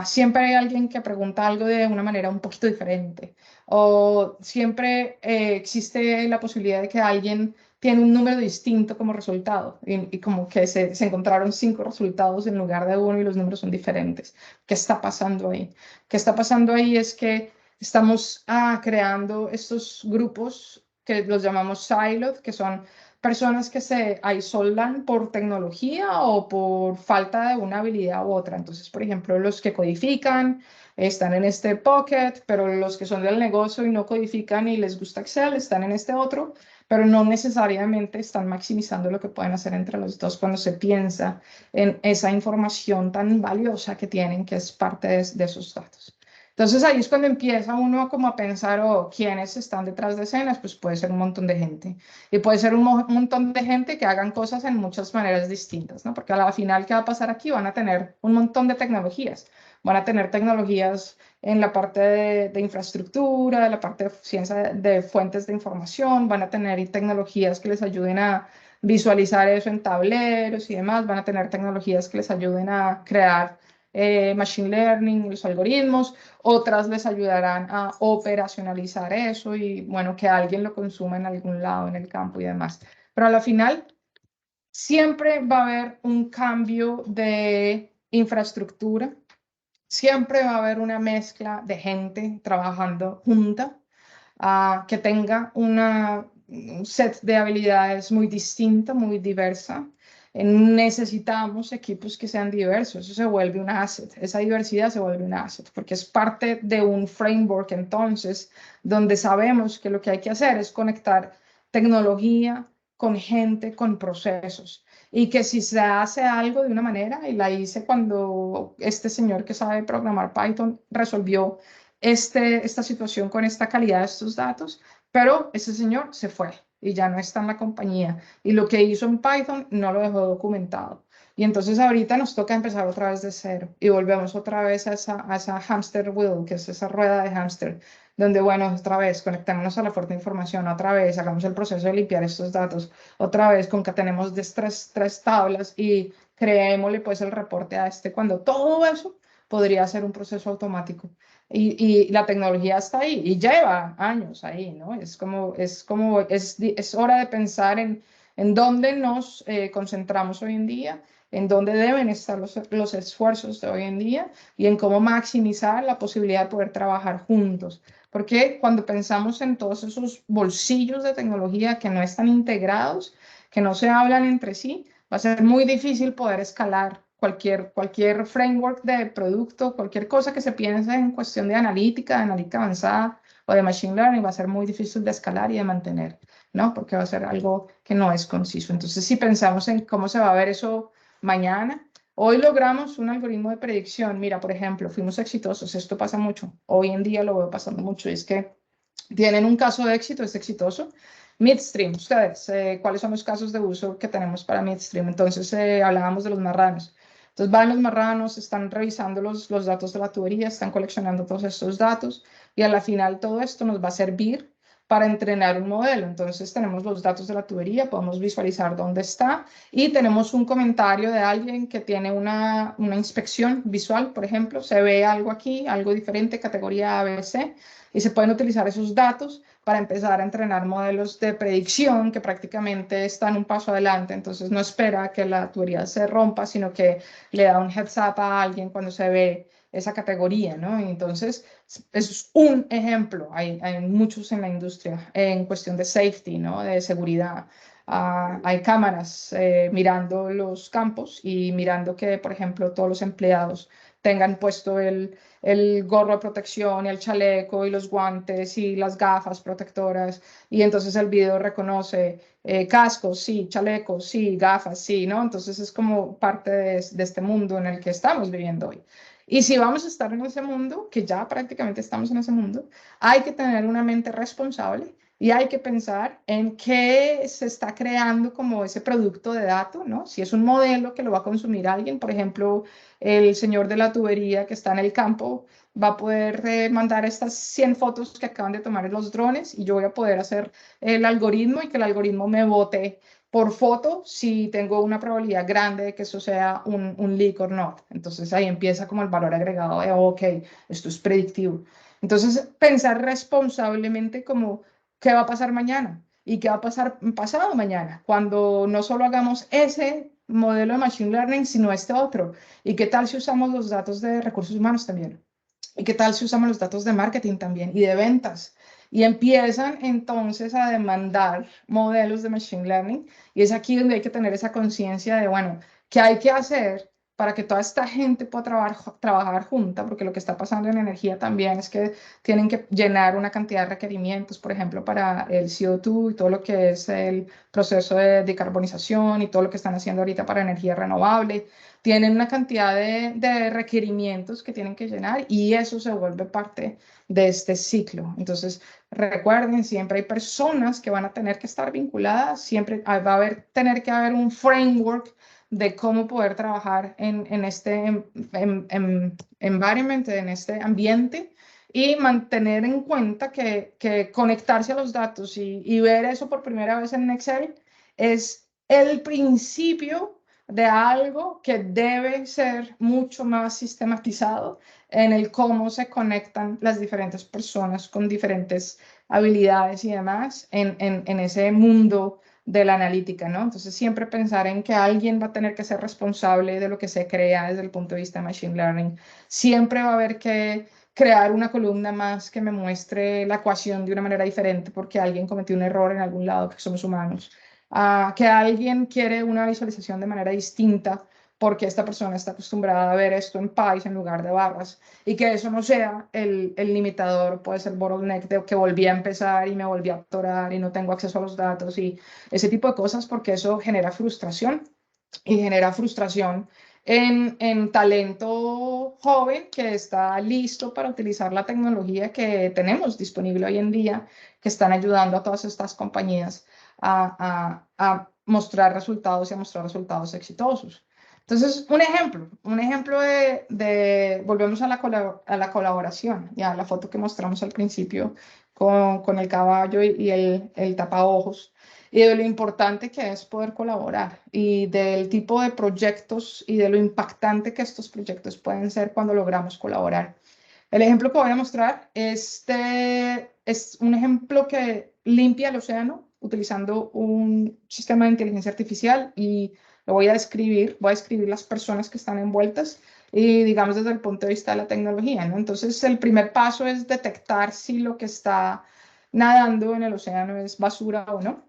Siempre hay alguien que pregunta algo de una manera un poquito diferente. O siempre existe la posibilidad de que alguien tiene un número distinto como resultado. Y como que se encontraron 5 resultados en lugar de uno y los números son diferentes. ¿Qué está pasando ahí? ¿Qué está pasando ahí? Es que estamos creando estos grupos que los llamamos silos, que son personas que se aíslan por tecnología o por falta de una habilidad u otra. Entonces, por ejemplo, los que codifican están en este bucket, pero los que son del negocio y no codifican y les gusta Excel están en este otro, pero no necesariamente están maximizando lo que pueden hacer entre los dos cuando se piensa en esa información tan valiosa que tienen, que es parte de esos datos. Entonces ahí es cuando empieza uno como a pensar, oh, ¿quiénes están detrás de escenas? Pues puede ser un montón de gente. Y puede ser un montón de gente que hagan cosas en muchas maneras distintas, ¿no? Porque a la final, ¿qué va a pasar aquí? Van a tener un montón de tecnologías. Van a tener tecnologías en la parte de infraestructura, de la parte de ciencia de fuentes de información, van a tener tecnologías que les ayuden a visualizar eso en tableros y demás, van a tener tecnologías que les ayuden a crear machine learning, los algoritmos, otras les ayudarán a operacionalizar eso y, bueno, que alguien lo consuma en algún lado, en el campo y demás. Pero a la final, siempre va a haber un cambio de infraestructura, siempre va a haber una mezcla de gente trabajando junta, que tenga un set de habilidades muy distinta, muy diversa. Necesitamos equipos que sean diversos, eso se vuelve un asset, esa diversidad se vuelve un asset, porque es parte de un framework entonces, donde sabemos que lo que hay que hacer es conectar tecnología con gente, con procesos, y que si se hace algo de una manera, y la hice cuando este señor que sabe programar Python resolvió esta situación con esta calidad de estos datos, pero ese señor se fue y ya no está en la compañía. Y lo que hizo en Python no lo dejó documentado. Y entonces ahorita nos toca empezar otra vez de cero y volvemos otra vez a esa hamster wheel, que es esa rueda de hámster, donde, bueno, otra vez conectémonos a la fuente de información, otra vez hagamos el proceso de limpiar estos datos, otra vez concatenemos de tres tablas y creémosle pues el reporte a cuando todo eso podría ser un proceso automático. Y la tecnología está ahí y lleva años ahí, ¿no? Es hora de pensar en dónde nos concentramos hoy en día, en dónde deben estar los esfuerzos de hoy en día y en cómo maximizar la posibilidad de poder trabajar juntos. Porque cuando pensamos en todos esos bolsillos de tecnología que no están integrados, que no se hablan entre sí, va a ser muy difícil poder escalar cualquier framework de producto, cualquier cosa que se piense en cuestión de analítica avanzada o de machine learning, va a ser muy difícil de escalar y de mantener, ¿no? Porque va a ser algo que no es conciso. Entonces, si pensamos en cómo se va a ver eso mañana, hoy logramos un algoritmo de predicción. Mira, por ejemplo, fuimos exitosos, esto pasa mucho, hoy en día lo veo pasando mucho, y es que tienen un caso de éxito, es exitoso. Midstream, ustedes, ¿cuáles son los casos de uso que tenemos para Midstream? Entonces, hablábamos de los marranos. Entonces, van los marranos, están revisando los datos de la tubería, están coleccionando todos estos datos y a la final todo esto nos va a servir para entrenar un modelo. Entonces, tenemos los datos de la tubería, podemos visualizar dónde está y tenemos un comentario de alguien que tiene una inspección visual, por ejemplo, se ve algo aquí, algo diferente, categoría ABC, y se pueden utilizar esos datos para empezar a entrenar modelos de predicción que prácticamente están un paso adelante. Entonces no espera que la tubería se rompa, sino que le da un heads up a alguien cuando se ve esa categoría, ¿no? Y entonces, es un ejemplo, hay muchos en la industria en cuestión de safety, ¿no? De seguridad. Hay cámaras mirando los campos y mirando que, por ejemplo, todos los empleados tengan puesto el gorro de protección y el chaleco y los guantes y las gafas protectoras. Y entonces el video reconoce cascos, sí, chalecos, sí, gafas, sí, ¿no? Entonces es como parte de este mundo en el que estamos viviendo hoy. Y si vamos a estar en ese mundo, que ya prácticamente estamos en ese mundo, hay que tener una mente responsable y hay que pensar en qué se está creando como ese producto de dato, ¿no? Si es un modelo que lo va a consumir alguien, por ejemplo, el señor de la tubería que está en el campo va a poder mandar estas 100 fotos que acaban de tomar los drones y yo voy a poder hacer el algoritmo y que el algoritmo me vote por foto si tengo una probabilidad grande de que eso sea un leak o no. Entonces ahí empieza como el valor agregado de, ok, esto es predictivo. Entonces pensar responsablemente como qué va a pasar mañana y qué va a pasar pasado mañana, cuando no solo hagamos ese modelo de Machine Learning, sino este otro. ¿Y qué tal si usamos los datos de recursos humanos también? ¿Y qué tal si usamos los datos de marketing también y de ventas? Y empiezan entonces a demandar modelos de Machine Learning. Y es aquí donde hay que tener esa conciencia de, bueno, ¿qué hay que hacer para que toda esta gente pueda trabajar junta? Porque lo que está pasando en energía también es que tienen que llenar una cantidad de requerimientos, por ejemplo, para el CO2 y todo lo que es el proceso de decarbonización y todo lo que están haciendo ahorita para energía renovable. Tienen una cantidad de requerimientos que tienen que llenar y eso se vuelve parte de este ciclo. Entonces, recuerden, siempre hay personas que van a tener que estar vinculadas, siempre va a tener que haber un framework de cómo poder trabajar en este environment, en este ambiente y mantener en cuenta que conectarse a los datos y ver eso por primera vez en Excel es el principio de algo que debe ser mucho más sistematizado en el cómo se conectan las diferentes personas con diferentes habilidades y demás en ese mundo de la analítica, ¿no? Entonces siempre pensar en que alguien va a tener que ser responsable de lo que se crea desde el punto de vista de Machine Learning. Siempre va a haber que crear una columna más que me muestre la ecuación de una manera diferente porque alguien cometió un error en algún lado, porque somos humanos. Que alguien quiere una visualización de manera distinta porque esta persona está acostumbrada a ver esto en pies en lugar de barras y que eso no sea el limitador, puede ser bottleneck de que volví a empezar y me volví a atorar y no tengo acceso a los datos y ese tipo de cosas porque eso genera frustración y genera frustración en talento joven que está listo para utilizar la tecnología que tenemos disponible hoy en día, que están ayudando a todas estas compañías a mostrar resultados y a mostrar resultados exitosos. Entonces, un ejemplo volvemos a la colaboración, ya la foto que mostramos al principio con el caballo y el tapaojos, y de lo importante que es poder colaborar y del tipo de proyectos y de lo impactante que estos proyectos pueden ser cuando logramos colaborar. El ejemplo que voy a mostrar es un ejemplo que limpia el océano utilizando un sistema de inteligencia artificial y lo voy a describir, voy a escribir las personas que están envueltas y digamos desde el punto de vista de la tecnología, ¿no? Entonces el primer paso es detectar si lo que está nadando en el océano es basura o no.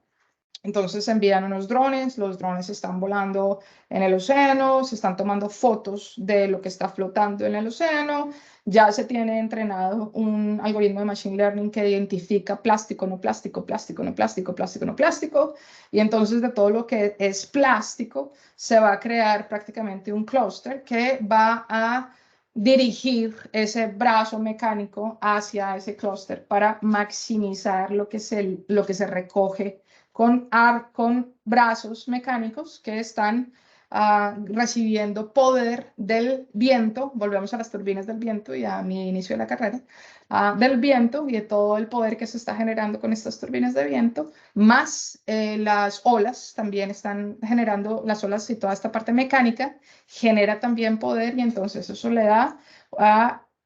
Entonces envían unos drones, los drones están volando en el océano, se están tomando fotos de lo que está flotando en el océano, ya se tiene entrenado un algoritmo de Machine Learning que identifica plástico, no plástico, plástico, no plástico, plástico, no plástico, y entonces de todo lo que es plástico se va a crear prácticamente un clúster que va a dirigir ese brazo mecánico hacia ese clúster para maximizar lo que se recoge con brazos mecánicos que están recibiendo poder del viento, volvemos a las turbinas del viento y a mi inicio de la carrera, del viento y de todo el poder que se está generando con estas turbinas de viento, más las olas también están generando, las olas y toda esta parte mecánica genera también poder y entonces eso le da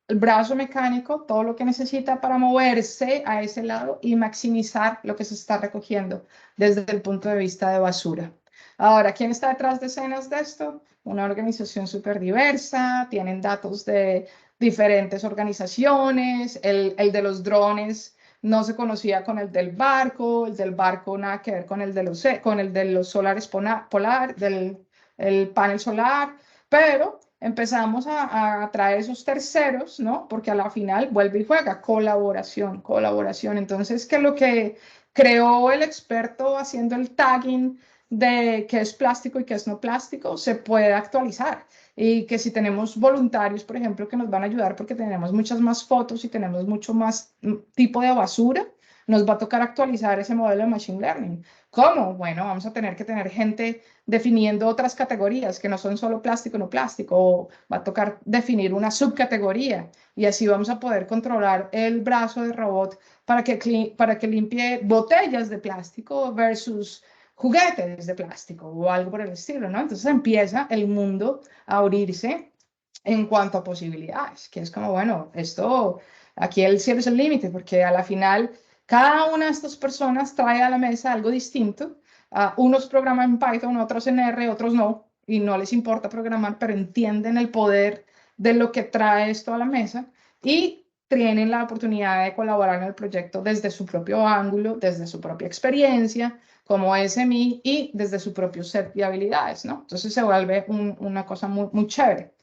el brazo mecánico todo lo que necesita para moverse a ese lado y maximizar lo que se está recogiendo desde el punto de vista de basura. Ahora, ¿quién está detrás de escenas de esto? Una organización súper diversa, tienen datos de diferentes organizaciones, el de los drones no se conocía con el del barco nada que ver con el de los solares polar, el panel solar, pero empezamos a traer esos terceros, ¿no? Porque a la final vuelve y juega, colaboración, colaboración. Entonces, ¿qué es lo que creó el experto haciendo el tagging de qué es plástico y qué es no plástico? Se puede actualizar y que si tenemos voluntarios, por ejemplo, que nos van a ayudar porque tenemos muchas más fotos y tenemos mucho más tipo de basura, nos va a tocar actualizar ese modelo de Machine Learning. ¿Cómo? Bueno, vamos a tener que tener gente definiendo otras categorías que no son solo plástico, no plástico, o va a tocar definir una subcategoría y así vamos a poder controlar el brazo de robot para que limpie botellas de plástico versus juguetes de plástico o algo por el estilo, ¿no? Entonces empieza el mundo a abrirse en cuanto a posibilidades, que es como, bueno, esto, aquí el cielo es el límite, porque a la final cada una de estas personas trae a la mesa algo distinto. Unos programan en Python, otros en R, otros no, y no les importa programar, pero entienden el poder de lo que trae esto a la mesa y tienen la oportunidad de colaborar en el proyecto desde su propio ángulo, desde su propia experiencia, como SME y desde su propio set de habilidades, ¿no? Entonces se vuelve una cosa muy, muy chévere.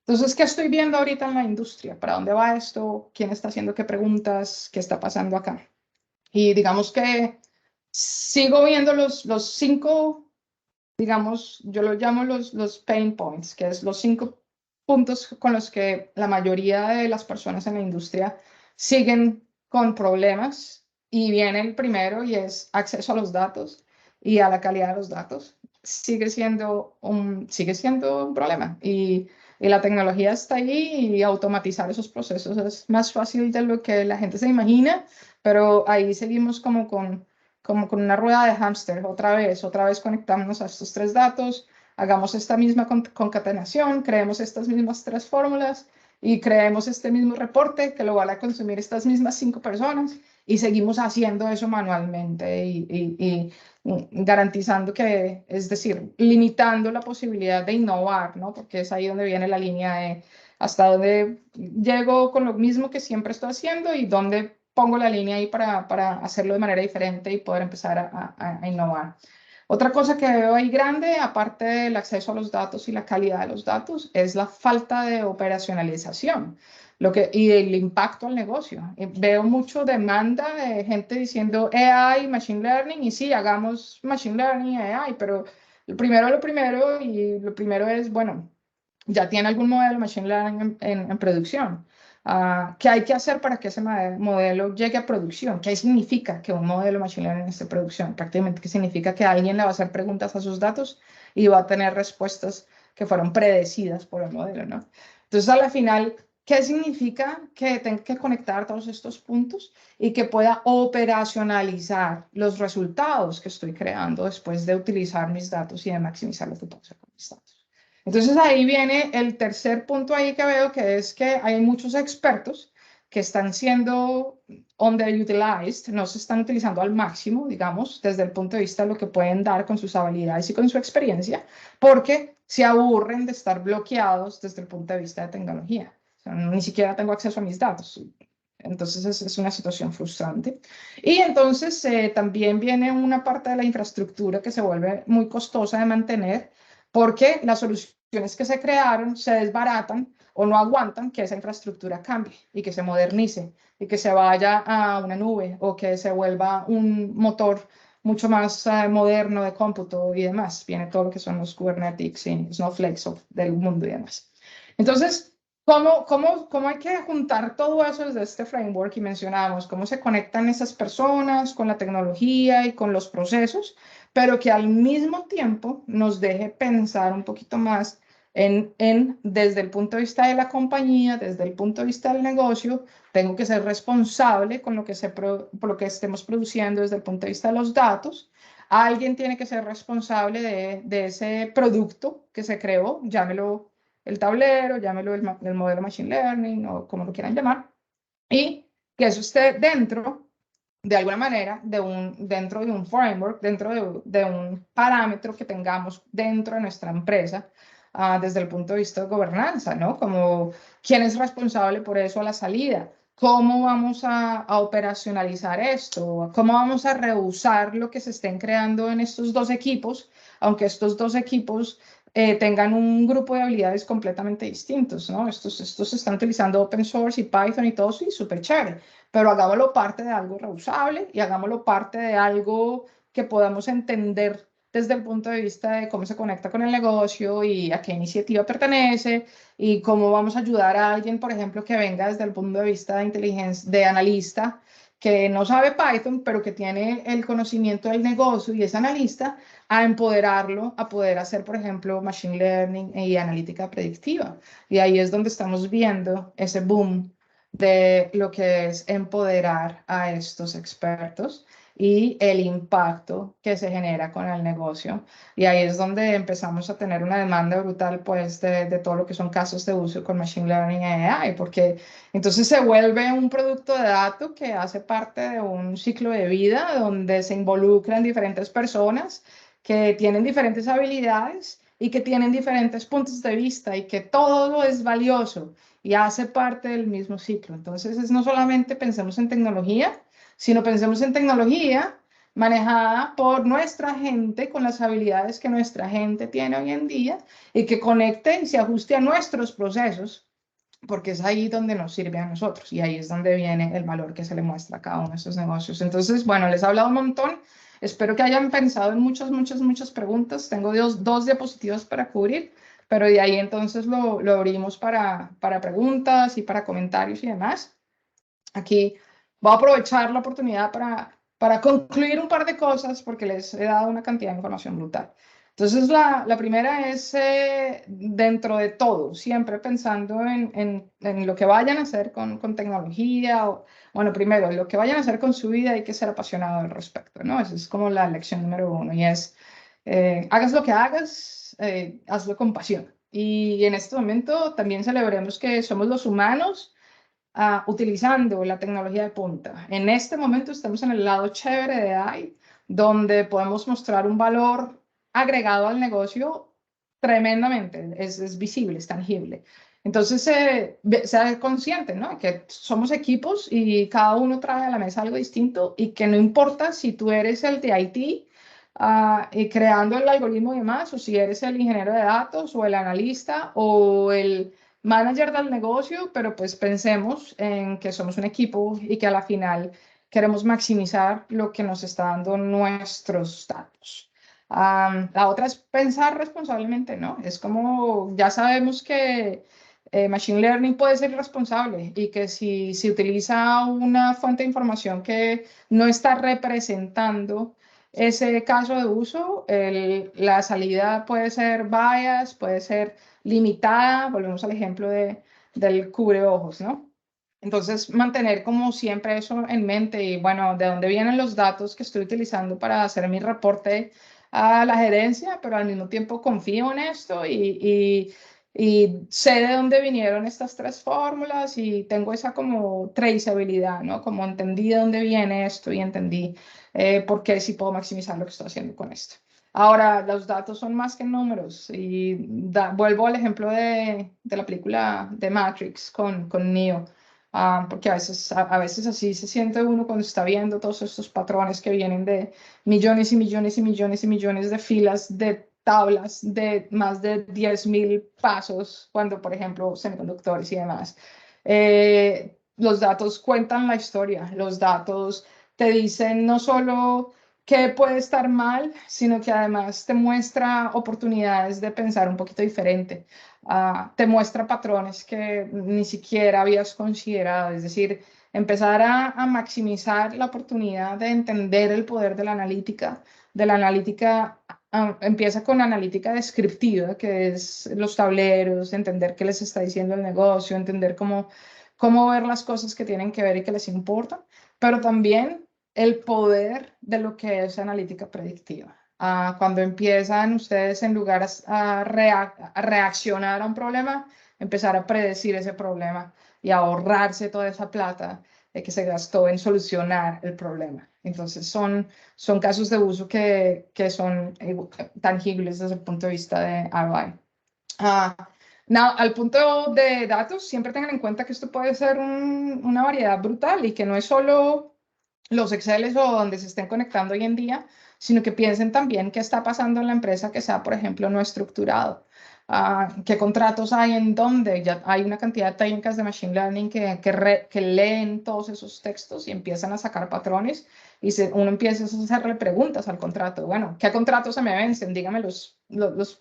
Entonces, ¿qué estoy viendo ahorita en la industria? ¿Para dónde va esto? ¿Quién está haciendo qué preguntas? ¿Qué está pasando acá? Y digamos que sigo viendo los 5, digamos, yo lo llamo los pain points, que es los 5 puntos con los que la mayoría de las personas en la industria siguen con problemas. Y viene el primero y es acceso a los datos y a la calidad de los datos. Sigue siendo un problema. Y la tecnología está allí y automatizar esos procesos es más fácil de lo que la gente se imagina, pero ahí seguimos como con una rueda de hámster, otra vez conectamos a estos 3 datos, hagamos esta misma concatenación, creemos estas mismas 3 fórmulas y creemos este mismo reporte que lo van a consumir estas mismas 5 personas y seguimos haciendo eso manualmente y garantizando que, es decir, limitando la posibilidad de innovar, ¿no? Porque es ahí donde viene la línea de hasta dónde llego con lo mismo que siempre estoy haciendo y dónde pongo la línea ahí para hacerlo de manera diferente y poder empezar a innovar. Otra cosa que veo ahí grande, aparte del acceso a los datos y la calidad de los datos, es la falta de operacionalización y el impacto al negocio. Veo mucho demanda de gente diciendo AI, Machine Learning, y sí, hagamos Machine Learning, AI, pero lo primero es, bueno, ya tiene algún modelo de Machine Learning en producción. ¿Qué hay que hacer para que ese modelo llegue a producción? ¿Qué significa que un modelo de Machine Learning esté en producción? Prácticamente, ¿qué significa? Que alguien le va a hacer preguntas a sus datos y va a tener respuestas que fueron predecidas por el modelo, ¿no? Entonces, a la final, ¿qué significa? Que tenga que conectar todos estos puntos y que pueda operacionalizar los resultados que estoy creando después de utilizar mis datos y de maximizar lo que puedo hacer con mis datos. Entonces ahí viene el tercer punto ahí que veo, que es que hay muchos expertos que están siendo underutilized, no se están utilizando al máximo, digamos, desde el punto de vista de lo que pueden dar con sus habilidades y con su experiencia, porque se aburren de estar bloqueados desde el punto de vista de tecnología. O sea, ni siquiera tengo acceso a mis datos. Entonces es una situación frustrante. Y entonces también viene una parte de la infraestructura que se vuelve muy costosa de mantener porque las soluciones que se crearon se desbaratan o no aguantan que esa infraestructura cambie y que se modernice y que se vaya a una nube o que se vuelva un motor mucho más moderno de cómputo y demás. Viene todo lo que son los Kubernetics y Snowflakes del mundo y demás. Entonces, ¿cómo hay que juntar todo eso desde este framework? Y mencionamos cómo se conectan esas personas con la tecnología y con los procesos, pero que al mismo tiempo nos deje pensar un poquito más desde el punto de vista de la compañía, desde el punto de vista del negocio, tengo que ser responsable con por lo que estemos produciendo desde el punto de vista de los datos. Alguien tiene que ser responsable de ese producto que se creó, llámelo el tablero, llámelo el modelo Machine Learning o como lo quieran llamar, y que eso esté dentro de alguna manera, dentro de un framework, dentro de un parámetro que tengamos dentro de nuestra empresa, desde el punto de vista de gobernanza, ¿no? Como quién es responsable por eso a la salida, cómo vamos a operacionalizar esto, cómo vamos a rehusar lo que se estén creando en estos 2 equipos, aunque estos 2 equipos tengan un grupo de habilidades completamente distintos, ¿no? Estos están utilizando open source y Python y todo, sí, súper chévere, pero hagámoslo parte de algo reusable y hagámoslo parte de algo que podamos entender desde el punto de vista de cómo se conecta con el negocio y a qué iniciativa pertenece y cómo vamos a ayudar a alguien, por ejemplo, que venga desde el punto de vista de inteligencia, de analista, que no sabe Python, pero que tiene el conocimiento del negocio y es analista, a empoderarlo a poder hacer, por ejemplo, machine learning y analítica predictiva. Y ahí es donde estamos viendo ese boom de lo que es empoderar a estos expertos y el impacto que se genera con el negocio. Y ahí es donde empezamos a tener una demanda brutal, pues, de todo lo que son casos de uso con Machine Learning y AI, porque entonces se vuelve un producto de datos que hace parte de un ciclo de vida donde se involucran diferentes personas que tienen diferentes habilidades y que tienen diferentes puntos de vista y que todo es valioso y hace parte del mismo ciclo. Entonces, es no solamente pensemos en tecnología, sino pensemos en tecnología manejada por nuestra gente con las habilidades que nuestra gente tiene hoy en día y que conecte y se ajuste a nuestros procesos, porque es ahí donde nos sirve a nosotros y ahí es donde viene el valor que se le muestra a cada uno de estos negocios. Entonces, bueno, les he hablado un montón. Espero que hayan pensado en muchas preguntas. Tengo dos diapositivas para cubrir, pero de ahí entonces lo abrimos para preguntas y para comentarios y demás. Aquí voy a aprovechar la oportunidad para concluir un par de cosas porque les he dado una cantidad de información brutal. Entonces, la primera es dentro de todo, siempre pensando en lo que vayan a hacer con tecnología. Bueno, primero, lo que vayan a hacer con su vida hay que ser apasionado al respecto, ¿no? Esa es como la lección número uno y es, hagas lo que hagas, hazlo con pasión. Y en este momento también celebremos que somos los humanos utilizando la tecnología de punta. En este momento estamos en el lado chévere de AI, donde podemos mostrar un valor agregado al negocio tremendamente, es visible, es tangible. Entonces, sea consciente, ¿no? Que somos equipos y cada uno trae a la mesa algo distinto y que no importa si tú eres el de IT y creando el algoritmo y demás, o si eres el ingeniero de datos o el analista o el manager del negocio, pero pues pensemos en que somos un equipo y que a la final queremos maximizar lo que nos está dando nuestros datos. La otra es pensar responsablemente, ¿no? Es como ya sabemos que Machine Learning puede ser irresponsable y que si se utiliza una fuente de información que no está representando ese caso de uso, la salida puede ser bias, puede ser limitada, volvemos al ejemplo del cubreojos, ¿no? Entonces, mantener como siempre eso en mente y bueno, de dónde vienen los datos que estoy utilizando para hacer mi reporte a la gerencia, pero al mismo tiempo confío en esto y sé de dónde vinieron estas tres fórmulas y tengo esa como traceabilidad, ¿no? Como entendí de dónde viene esto y entendí por qué sí puedo maximizar lo que estoy haciendo con esto. Ahora, los datos son más que números y vuelvo al ejemplo de la película de Matrix con Neo, porque a veces así se siente uno cuando está viendo todos estos patrones que vienen de millones y millones y millones y millones de filas de tablas de más de 10.000 pasos, cuando, por ejemplo, semiconductores y demás. Los datos cuentan la historia, los datos te dicen no solo que puede estar mal, sino que además te muestra oportunidades de pensar un poquito diferente. Te muestra patrones que ni siquiera habías considerado, es decir, empezar a maximizar la oportunidad de entender el poder de la analítica. Empieza con analítica descriptiva, que es los tableros, entender qué les está diciendo el negocio, entender cómo ver las cosas que tienen que ver y que les importan, pero también el poder de lo que es analítica predictiva. Cuando empiezan ustedes, en lugar a reaccionar a un problema, empezar a predecir ese problema y ahorrarse toda esa plata que se gastó en solucionar el problema. Entonces son casos de uso que son tangibles desde el punto de vista de ROI. Al punto de datos, siempre tengan en cuenta que esto puede ser una variedad brutal y que no es solo los Exceles o donde se estén conectando hoy en día, sino que piensen también qué está pasando en la empresa que sea, por ejemplo, no estructurado. ¿Qué contratos hay en donde ya hay una cantidad de técnicas de Machine Learning que leen todos esos textos y empiezan a sacar patrones y uno empieza a hacerle preguntas al contrato? Bueno, ¿qué contratos se me vencen? Dígame los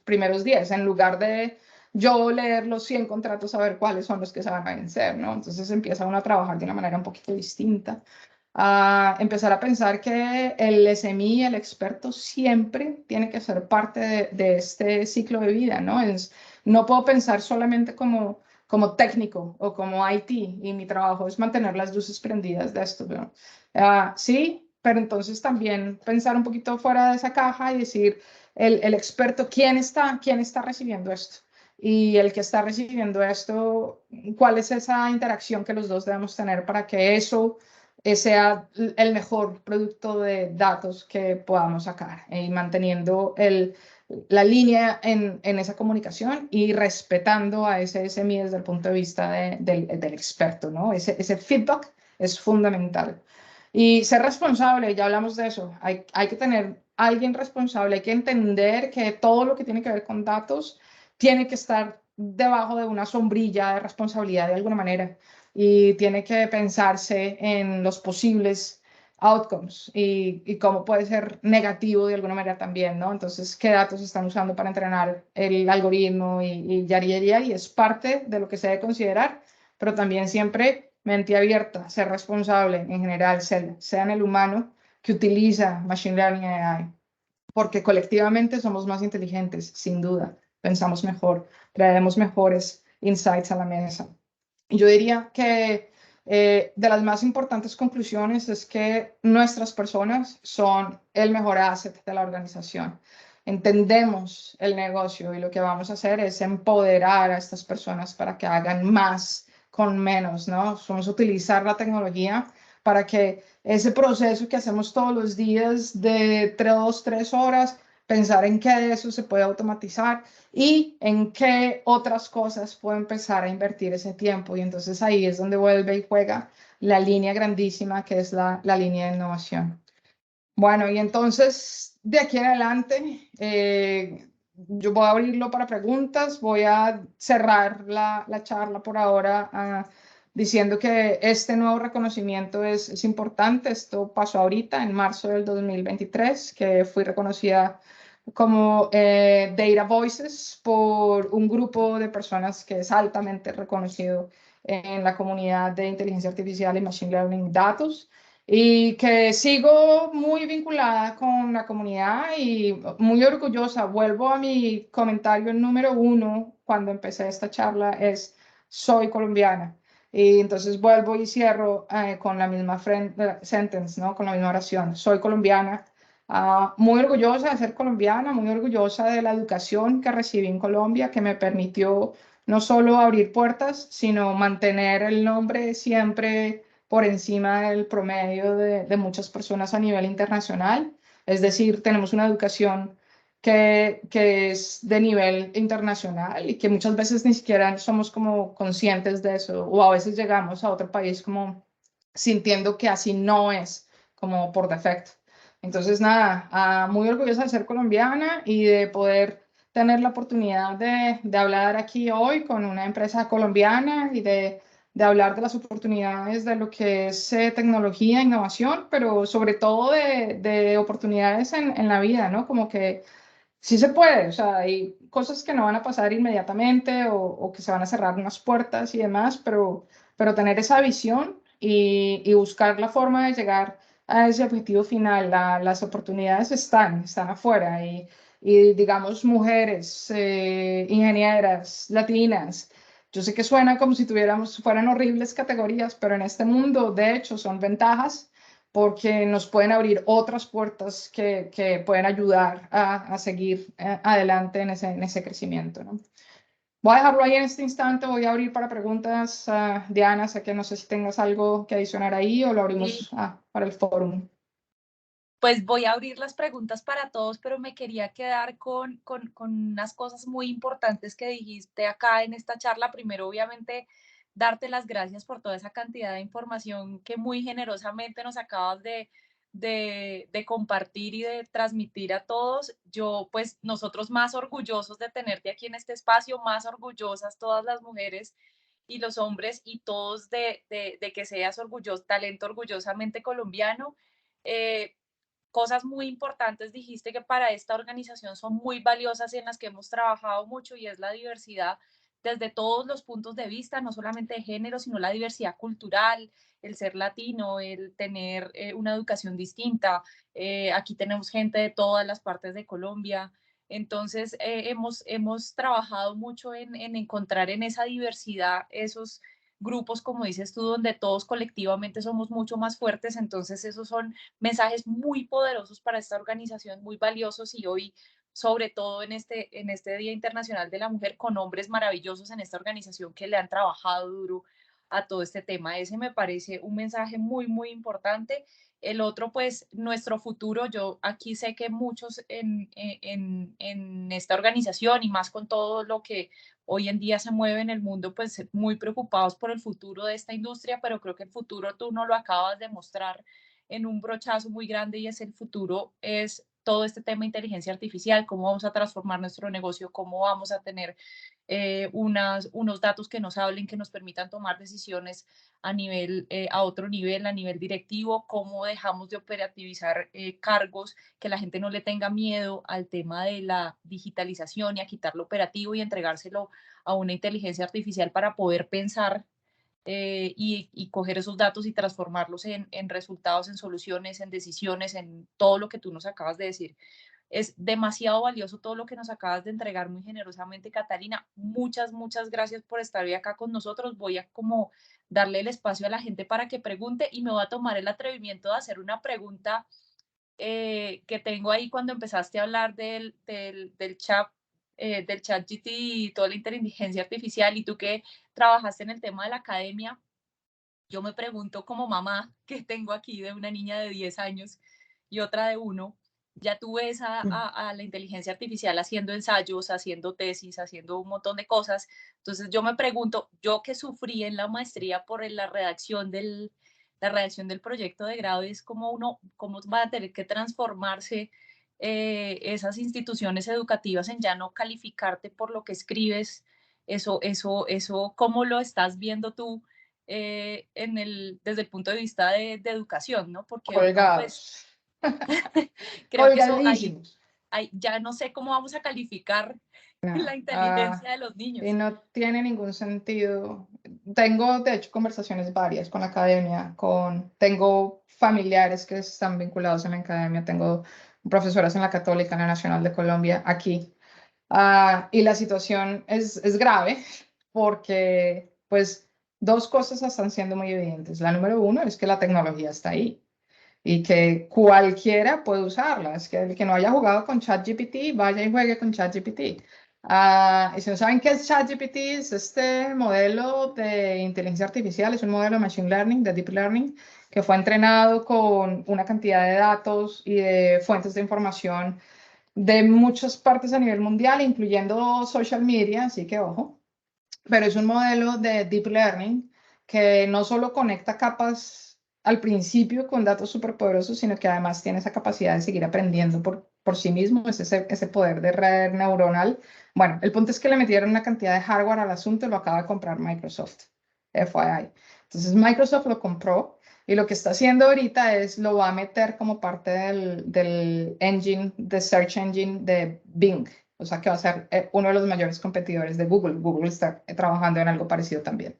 primeros 10, en lugar de yo leer los 100 contratos a ver cuáles son los que se van a vencer, ¿no? Entonces empieza uno a trabajar de una manera un poquito distinta. a empezar a pensar que el SMI, el experto, siempre tiene que ser parte de este ciclo de vida, ¿no? No puedo pensar solamente como técnico o como IT y mi trabajo es mantener las luces prendidas de esto, ¿no? Sí, pero entonces también pensar un poquito fuera de esa caja y decir, el experto, quién está recibiendo esto? Y el que está recibiendo esto, ¿cuál es esa interacción que los dos debemos tener para que eso sea el mejor producto de datos que podamos sacar y manteniendo la línea en esa comunicación y respetando a ese SMI desde el punto de vista del experto, ¿no? Ese feedback es fundamental. Y ser responsable, ya hablamos de eso, hay que tener alguien responsable, hay que entender que todo lo que tiene que ver con datos tiene que estar debajo de una sombrilla de responsabilidad de alguna manera y tiene que pensarse en los posibles outcomes y cómo puede ser negativo de alguna manera también, ¿no? Entonces, ¿qué datos están usando para entrenar el algoritmo y y es parte de lo que se debe considerar, pero también siempre mente abierta, ser responsable en general, sean el humano que utiliza Machine Learning y AI, porque colectivamente somos más inteligentes, sin duda, pensamos mejor, traemos mejores insights a la mesa. Yo diría que de las más importantes conclusiones es que nuestras personas son el mejor asset de la organización. Entendemos el negocio y lo que vamos a hacer es empoderar a estas personas para que hagan más con menos, ¿no? Vamos a utilizar la tecnología para que ese proceso que hacemos todos los días de 3 horas, pensar en qué de eso se puede automatizar y en qué otras cosas puedo empezar a invertir ese tiempo. Y entonces ahí es donde vuelve y juega la línea grandísima que es la línea de innovación. Bueno, y entonces de aquí en adelante yo voy a abrirlo para preguntas, voy a cerrar la charla por ahora diciendo que este nuevo reconocimiento es importante. Esto pasó ahorita, en marzo del 2023, que fui reconocida como Data Voices por un grupo de personas que es altamente reconocido en la comunidad de inteligencia artificial y machine learning datos y que sigo muy vinculada con la comunidad y muy orgullosa. Vuelvo a mi comentario número 1 cuando empecé esta charla, es soy colombiana. Y entonces vuelvo y cierro con la misma sentence, ¿no? Con la misma oración. Soy colombiana. Muy orgullosa de ser colombiana, muy orgullosa de la educación que recibí en Colombia, que me permitió no solo abrir puertas, sino mantener el nombre siempre por encima del promedio de muchas personas a nivel internacional. Es decir, tenemos una educación que es de nivel internacional y que muchas veces ni siquiera somos como conscientes de eso o a veces llegamos a otro país como sintiendo que así no es como por defecto. Entonces, nada, muy orgullosa de ser colombiana y de poder tener la oportunidad de hablar aquí hoy con una empresa colombiana y de hablar de las oportunidades de lo que es tecnología, innovación, pero sobre todo de oportunidades en la vida, ¿no? Como que sí se puede, o sea, hay cosas que no van a pasar inmediatamente o que se van a cerrar unas puertas y demás, pero tener esa visión y buscar la forma de llegar a ese objetivo final, las oportunidades están afuera y digamos mujeres, ingenieras, latinas. Yo sé que suena como si fueran horribles categorías, pero en este mundo, de hecho, son ventajas porque nos pueden abrir otras puertas que pueden ayudar a seguir adelante en ese crecimiento, ¿no? Voy a dejarlo ahí en este instante, voy a abrir para preguntas. Diana, sé que no sé si tengas algo que adicionar ahí o lo abrimos Sí. para el fórum. Pues voy a abrir las preguntas para todos, pero me quería quedar con unas cosas muy importantes que dijiste acá en esta charla. Primero, obviamente, darte las gracias por toda esa cantidad de información que muy generosamente nos acabas de compartir y de transmitir a todos. Yo, pues, nosotros más orgullosos de tenerte aquí en este espacio, más orgullosas todas las mujeres y los hombres y todos de que seas orgulloso, talento orgullosamente colombiano. Cosas muy importantes dijiste que para esta organización son muy valiosas y en las que hemos trabajado mucho y es la diversidad desde todos los puntos de vista, no solamente de género, sino la diversidad cultural, el ser latino, el tener una educación distinta. Aquí tenemos gente de todas las partes de Colombia. Entonces, hemos trabajado mucho en encontrar en esa diversidad esos grupos, como dices tú, donde todos colectivamente somos mucho más fuertes. Entonces, esos son mensajes muy poderosos para esta organización, muy valiosos, y hoy, sobre todo en este Día Internacional de la Mujer, con hombres maravillosos en esta organización que le han trabajado duro a todo este tema. Ese me parece un mensaje muy, muy importante. El otro, pues, nuestro futuro. Yo aquí sé que muchos en esta organización, y más con todo lo que hoy en día se mueve en el mundo, pues muy preocupados por el futuro de esta industria, pero creo que el futuro tú no lo acabas de mostrar en un brochazo muy grande, y es el futuro, es todo este tema de inteligencia artificial, cómo vamos a transformar nuestro negocio, cómo vamos a tener unos datos que nos hablen, que nos permitan tomar decisiones a nivel, a otro nivel, a nivel directivo, cómo dejamos de operativizar cargos, que la gente no le tenga miedo al tema de la digitalización y a quitar lo operativo y entregárselo a una inteligencia artificial para poder pensar y coger esos datos y transformarlos en resultados, en soluciones, en decisiones, en todo lo que tú nos acabas de decir. Es demasiado valioso todo lo que nos acabas de entregar muy generosamente, Catalina. Muchas, muchas gracias por estar hoy acá con nosotros. Voy a como darle el espacio a la gente para que pregunte, y me voy a tomar el atrevimiento de hacer una pregunta que tengo ahí cuando empezaste a hablar del chat GT y toda la inteligencia artificial, y tú que trabajaste en el tema de la academia. Yo me pregunto, como mamá que tengo aquí de una niña de 10 años y otra de 1, ya tú ves a la inteligencia artificial haciendo ensayos, haciendo tesis, haciendo un montón de cosas. Entonces yo me pregunto, yo que sufrí en la maestría por la redacción del proyecto de grado, es cómo va a tener que transformarse esas instituciones educativas en ya no calificarte por lo que escribes. Eso, ¿cómo lo estás viendo tú desde el punto de vista de educación, ¿no? Porque ahorita, pues, Colgados, creo que eso ahí, colgadísimos. ya no sé cómo vamos a calificar la No, inteligencia de los y niños. no tiene ningún sentido. Tengo, de hecho, conversaciones varias con la academia, tengo familiares que están vinculados en la academia, tengo profesoras en la Católica, en la Nacional de Colombia, aquí. Y la situación es grave porque, pues, dos cosas están siendo muy evidentes. La número uno es que la tecnología está ahí y que cualquiera puede usarla. Es que el que no haya jugado con ChatGPT, vaya y juegue con ChatGPT. Y si no saben qué es ChatGPT, es este modelo de inteligencia artificial, es un modelo de Machine Learning, de Deep Learning, que fue entrenado con una cantidad de datos y de fuentes de información de muchas partes a nivel mundial, incluyendo social media, así que ojo, pero es un modelo de deep learning que no solo conecta capas al principio con datos superpoderosos, sino que además tiene esa capacidad de seguir aprendiendo por sí mismo, es ese poder de red neuronal. Bueno, el punto es que le metieron una cantidad de hardware al asunto y lo acaba de comprar Microsoft, FYI. Entonces Microsoft lo compró y lo que está haciendo ahorita es lo va a meter como parte del engine, de search engine de Bing. O sea que va a ser uno de los mayores competidores de Google. Google está trabajando en algo parecido también.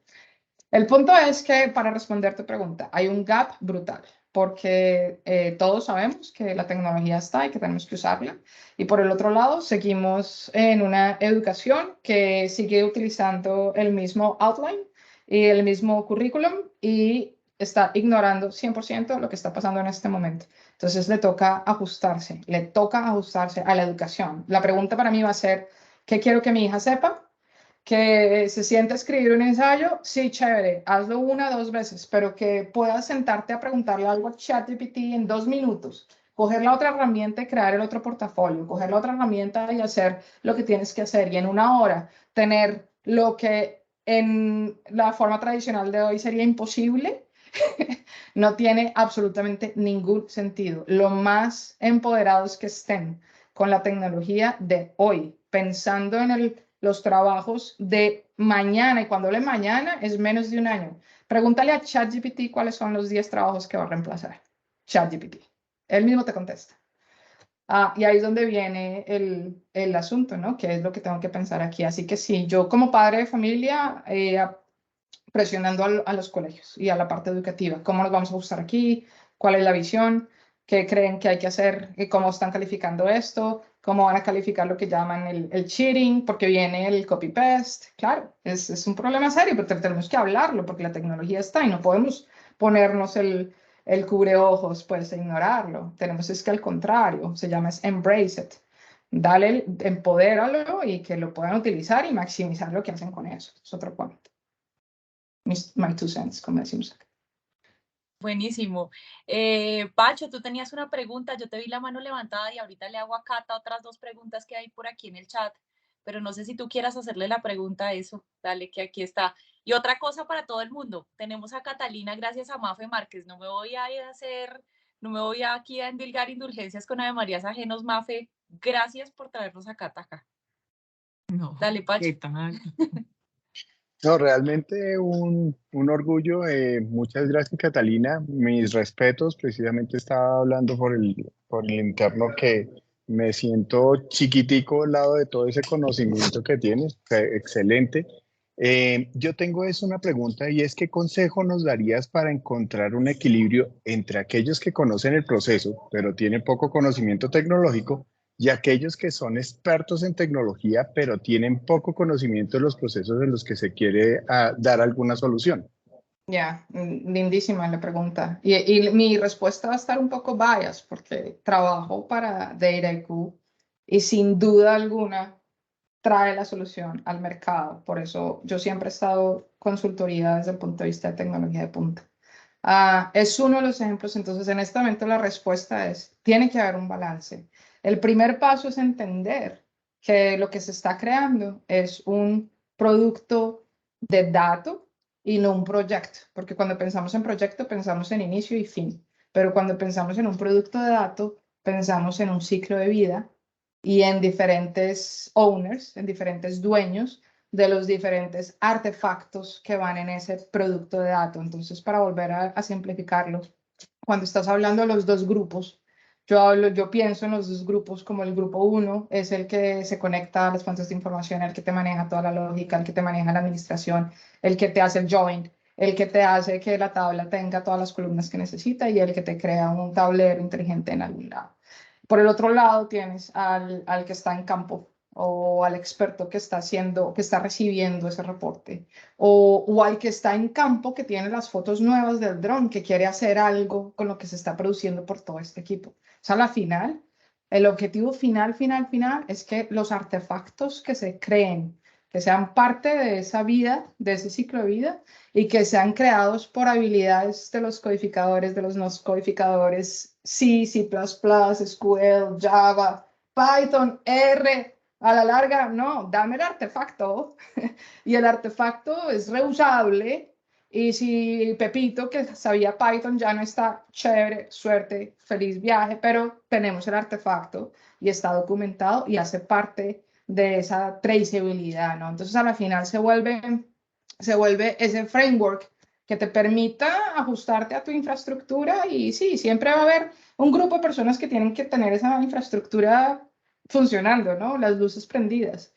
El punto es que, para responder tu pregunta, hay un gap brutal, porque todos sabemos que la tecnología está y que tenemos que usarla. Y por el otro lado, seguimos en una educación que sigue utilizando el mismo outline y el mismo currículum y está ignorando 100% lo que está pasando en este momento. Entonces le toca ajustarse a la educación. La pregunta para mí va a ser, ¿qué quiero que mi hija sepa? Que se siente a escribir un ensayo, sí, chévere, hazlo una, dos veces, pero que puedas sentarte a preguntarle algo a ChatGPT en 2 minutos, coger la otra herramienta y crear el otro portafolio, coger la otra herramienta y hacer lo que tienes que hacer, y en una hora tener lo que en la forma tradicional de hoy sería imposible, no tiene absolutamente ningún sentido. Lo más empoderados que estén con la tecnología de hoy, pensando en los trabajos de mañana, y cuando le mañana es menos de un año. Pregúntale a ChatGPT cuáles son los 10 trabajos que va a reemplazar. ChatGPT. Él mismo te contesta. Y ahí es donde viene el asunto, ¿no? ¿Qué es lo que tengo que pensar aquí? Así que sí, yo como padre de familia, presionando a los colegios y a la parte educativa. ¿Cómo nos vamos a ajustar aquí? ¿Cuál es la visión? ¿Qué creen que hay que hacer? ¿Y cómo están calificando esto? ¿Cómo van a calificar lo que llaman el cheating? Porque viene el copy-paste. Claro, es un problema serio, pero tenemos que hablarlo porque la tecnología está y no podemos ponernos el cubreojos, pues, e ignorarlo. Tenemos es que al contrario, se llama es embrace it. Dale, empodéralo y que lo puedan utilizar y maximizar lo que hacen con eso. Es otro cuento. My 2 cents, como decimos acá. Buenísimo. Pacho, tú tenías una pregunta, yo te vi la mano levantada y ahorita le hago a Cata otras 2 preguntas que hay por aquí en el chat, pero no sé si tú quieras hacerle la pregunta a eso. Dale, que aquí está. Y otra cosa para todo el mundo, tenemos a Catalina gracias a Mafe Márquez. No me voy a aquí a endilgar indulgencias con Ave Marías ajenos, Mafe. Gracias por traernos a Cata acá. No, Dale, Pacho. ¿qué tal? No, realmente un orgullo. Muchas gracias, Catalina. Mis respetos. Precisamente estaba hablando por el interno que me siento chiquitico al lado de todo ese conocimiento que tienes. Excelente. Yo tengo una pregunta y es, ¿qué consejo nos darías para encontrar un equilibrio entre aquellos que conocen el proceso, pero tienen poco conocimiento tecnológico, y aquellos que son expertos en tecnología, pero tienen poco conocimiento de los procesos en los que se quiere dar alguna solución? Ya, lindísima la pregunta. Y mi respuesta va a estar un poco biased porque trabajo para DataIQ y sin duda alguna trae la solución al mercado. Por eso yo siempre he estado consultoría desde el punto de vista de tecnología de punta. Es uno de los ejemplos. Entonces, en este momento la respuesta es, tiene que haber un balance. El primer paso es entender que lo que se está creando es un producto de dato y no un proyecto, porque cuando pensamos en proyecto pensamos en inicio y fin, pero cuando pensamos en un producto de dato pensamos en un ciclo de vida y en diferentes owners, en diferentes dueños de los diferentes artefactos que van en ese producto de dato. Entonces, para volver a simplificarlo, cuando estás hablando de los 2 grupos, yo pienso en los 2 grupos como el grupo 1 es el que se conecta a las fuentes de información, el que te maneja toda la lógica, el que te maneja la administración, el que te hace el join, el que te hace que la tabla tenga todas las columnas que necesita y el que te crea un tablero inteligente en algún lado. Por el otro lado tienes al que está en campo o al experto que está haciendo, que está recibiendo ese reporte, o al que está en campo que tiene las fotos nuevas del dron, que quiere hacer algo con lo que se está produciendo por todo este equipo. O sea, la final, el objetivo final es que los artefactos que se creen, que sean parte de esa vida, de ese ciclo de vida, y que sean creados por habilidades de los codificadores, de los no codificadores, C, C++, SQL, Java, Python, R. A la larga, no, dame el artefacto y el artefacto es reusable. Y si Pepito, que sabía Python, ya no está, chévere, suerte, feliz viaje, pero tenemos el artefacto y está documentado y hace parte de esa traceabilidad, ¿no? Entonces, a la final se vuelve ese framework que te permita ajustarte a tu infraestructura y sí, siempre va a haber un grupo de personas que tienen que tener esa infraestructura funcionando, ¿no? Las luces prendidas.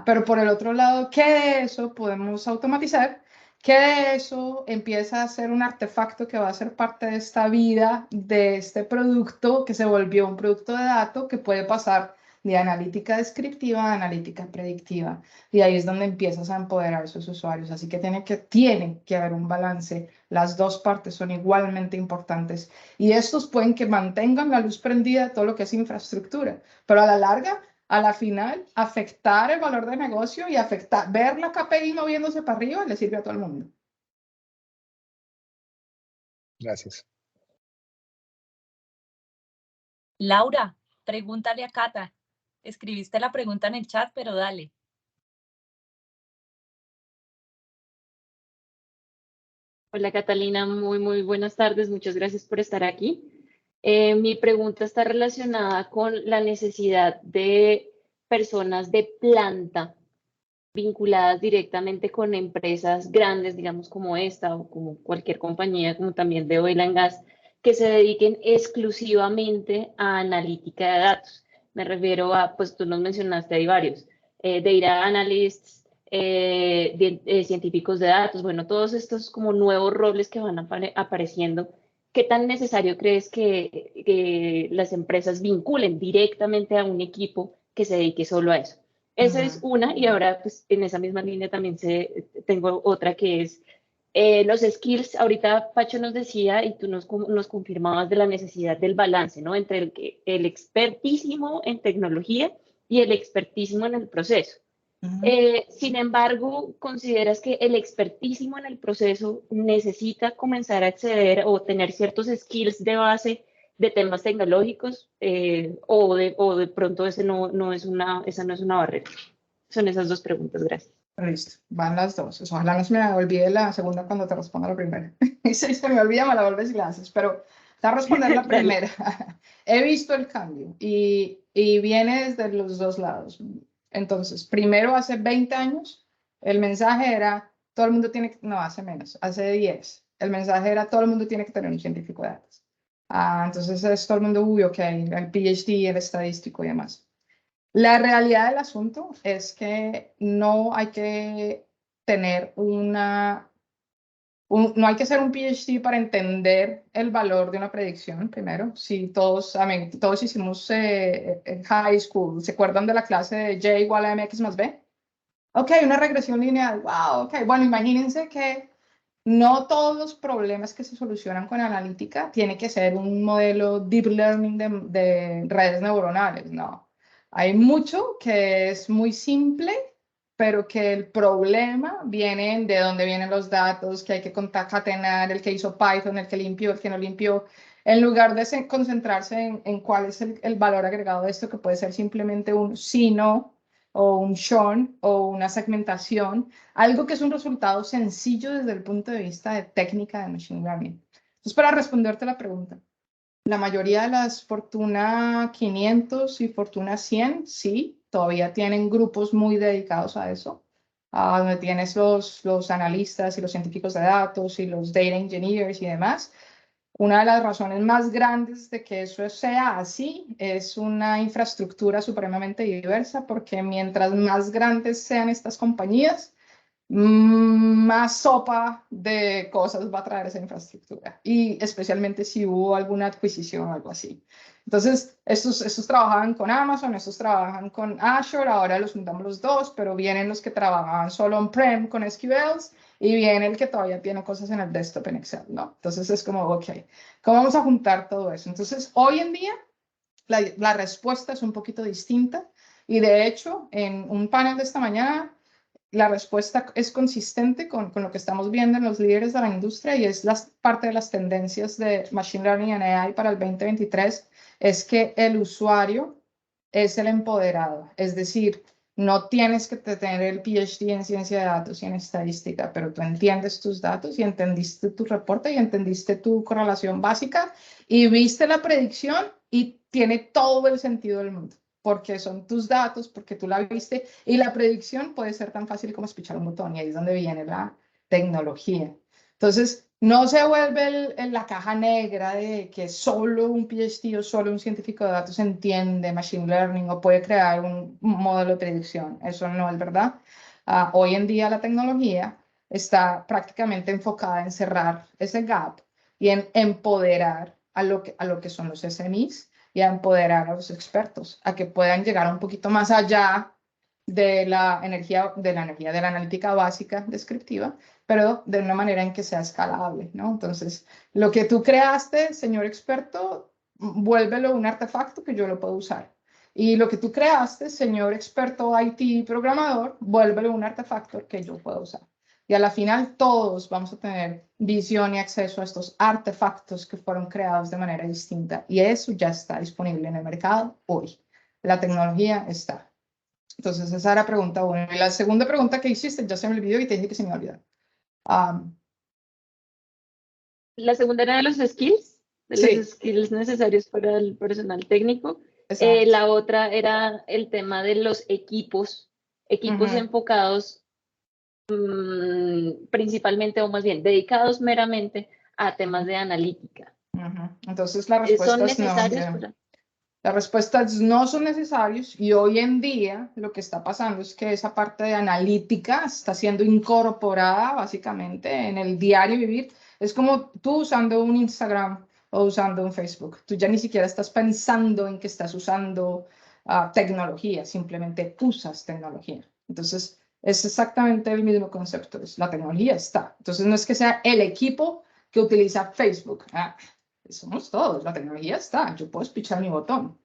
Pero por el otro lado, ¿qué de eso podemos automatizar? ¿Qué de eso empieza a ser un artefacto que va a ser parte de esta vida, de este producto que se volvió un producto de datos que puede pasar de analítica descriptiva a analítica predictiva? Y ahí es donde empiezas a empoderar a esos usuarios. Así que tiene que haber un balance. Las 2 partes son igualmente importantes. Y estos pueden que mantengan la luz prendida, todo lo que es infraestructura, pero a la larga, a la final, afectar el valor de negocio y ver la KPI moviéndose para arriba le sirve a todo el mundo. Gracias. Laura, pregúntale a Cata. Escribiste la pregunta en el chat, pero dale. Hola Catalina, muy buenas tardes, muchas gracias por estar aquí. Mi pregunta está relacionada con la necesidad de personas de planta vinculadas directamente con empresas grandes, digamos como esta o como cualquier compañía, como también de oil and gas, que se dediquen exclusivamente a analítica de datos. Me refiero a, pues tú nos mencionaste, hay varios, data analysts, científicos de datos, bueno, todos estos como nuevos roles que van apareciendo. ¿Qué tan necesario crees que las empresas vinculen directamente a un equipo que se dedique solo a eso? Esa es una, y ahora pues en esa misma línea también tengo otra que es los skills. Ahorita Pacho nos decía y tú nos confirmabas de la necesidad del balance, ¿no? Entre el expertísimo en tecnología y el expertísimo en el proceso. Sin embargo, ¿consideras que el expertísimo en el proceso necesita comenzar a acceder o tener ciertos skills de base de temas tecnológicos, o de pronto esa no es una barrera? Son esas dos preguntas, gracias. Listo, van las dos. Ojalá no se me olvide la segunda cuando te responda la primera. Y si se me olvida, me la vuelves y la haces. Pero te voy a responder la primera. He visto el cambio y viene desde los dos lados. Entonces, primero, hace 20 años, el mensaje era, todo el mundo tiene que, no, hace menos, hace 10. El mensaje era, todo el mundo tiene que tener un científico de datos. Entonces, es todo el mundo, ok, el PhD, el estadístico y demás. La realidad del asunto es que no hay que tener no hay que ser un PhD para entender el valor de una predicción, primero. Si todos hicimos en high school, ¿se acuerdan de la clase de Y igual a MX más B? Ok, una regresión lineal, wow, ok. Bueno, imagínense que no todos los problemas que se solucionan con analítica tiene que ser un modelo deep learning de redes neuronales, no. Hay mucho que es muy simple, pero que el problema viene de dónde vienen los datos, que hay que concatenar, el que hizo Python, el que limpió, el que no limpió, en lugar de concentrarse en cuál es el valor agregado de esto, que puede ser simplemente un sí, no, o un shown, o una segmentación, algo que es un resultado sencillo desde el punto de vista de técnica de Machine Learning. Entonces, para responderte la pregunta, la mayoría de las Fortuna 500 y Fortuna 100, sí, todavía tienen grupos muy dedicados a eso, donde tienes los analistas y los científicos de datos y los data engineers y demás. Una de las razones más grandes de que eso sea así es una infraestructura supremamente diversa, porque mientras más grandes sean estas compañías, más sopa de cosas va a traer esa infraestructura, y especialmente si hubo alguna adquisición o algo así. Entonces, estos trabajaban con Amazon, estos trabajan con Azure, ahora los juntamos los dos, pero vienen los que trabajaban solo on-prem con SQLs, y viene el que todavía tiene cosas en el desktop en Excel, ¿no? Entonces es como, ok, ¿cómo vamos a juntar todo eso? Entonces, hoy en día, la respuesta es un poquito distinta, y de hecho, en un panel de esta mañana, la respuesta es consistente con lo que estamos viendo en los líderes de la industria, y es parte de las tendencias de Machine Learning and AI para el 2023, es que el usuario es el empoderado. Es decir, no tienes que tener el PhD en ciencia de datos y en estadística, pero tú entiendes tus datos y entendiste tu reporte y entendiste tu correlación básica y viste la predicción, y tiene todo el sentido del mundo, porque son tus datos, porque tú la viste, y la predicción puede ser tan fácil como espichar un botón, y ahí es donde viene la tecnología. Entonces, no se vuelve la caja negra de que solo un PhD o solo un científico de datos entiende Machine Learning o puede crear un modelo de predicción. Eso no es verdad. Hoy en día la tecnología está prácticamente enfocada en cerrar ese gap y en empoderar a lo que son los SMEs, y a empoderar a los expertos a que puedan llegar un poquito más allá de la analítica básica descriptiva, pero de una manera en que sea escalable, ¿no? Entonces, lo que tú creaste, señor experto, vuélvelo un artefacto que yo lo puedo usar. Y lo que tú creaste, señor experto IT programador, vuélvelo un artefacto que yo puedo usar. Y a la final todos vamos a tener visión y acceso a estos artefactos que fueron creados de manera distinta. Y eso ya está disponible en el mercado hoy. La tecnología está. Entonces, esa era pregunta 1. Y la segunda pregunta que hiciste, ya se me olvidó y te dije que se me olvidó. La segunda era de los skills, Sí. los skills necesarios para el personal técnico. Exacto. La otra era el tema de los equipos enfocados principalmente, o más bien dedicados meramente a temas de analítica. Entonces la ¿Son respuesta es no. necesarios? La respuesta es no son necesarios y hoy en día lo que está pasando es que esa parte de analítica está siendo incorporada básicamente en el diario vivir. Es como tú usando un Instagram o usando un Facebook. Tú ya ni siquiera estás pensando en que estás usando tecnología, simplemente usas tecnología. Entonces es exactamente el mismo concepto. La tecnología está. Entonces no es que sea el equipo que utiliza Facebook. Somos todos, la tecnología está, yo puedo espichar mi botón,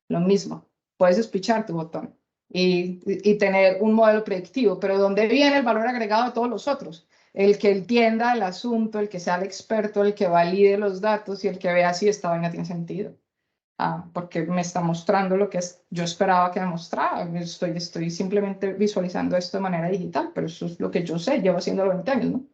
lo mismo, puedes espichar tu botón y tener un modelo predictivo, pero ¿dónde viene el valor agregado de todos los otros? El que entienda el asunto, el que sea el experto, el que valide los datos y el que vea si esta vaina tiene sentido. Porque me está mostrando lo que yo esperaba que me mostrara, estoy simplemente visualizando esto de manera digital, pero eso es lo que yo sé, llevo haciéndolo 20 años, ¿no?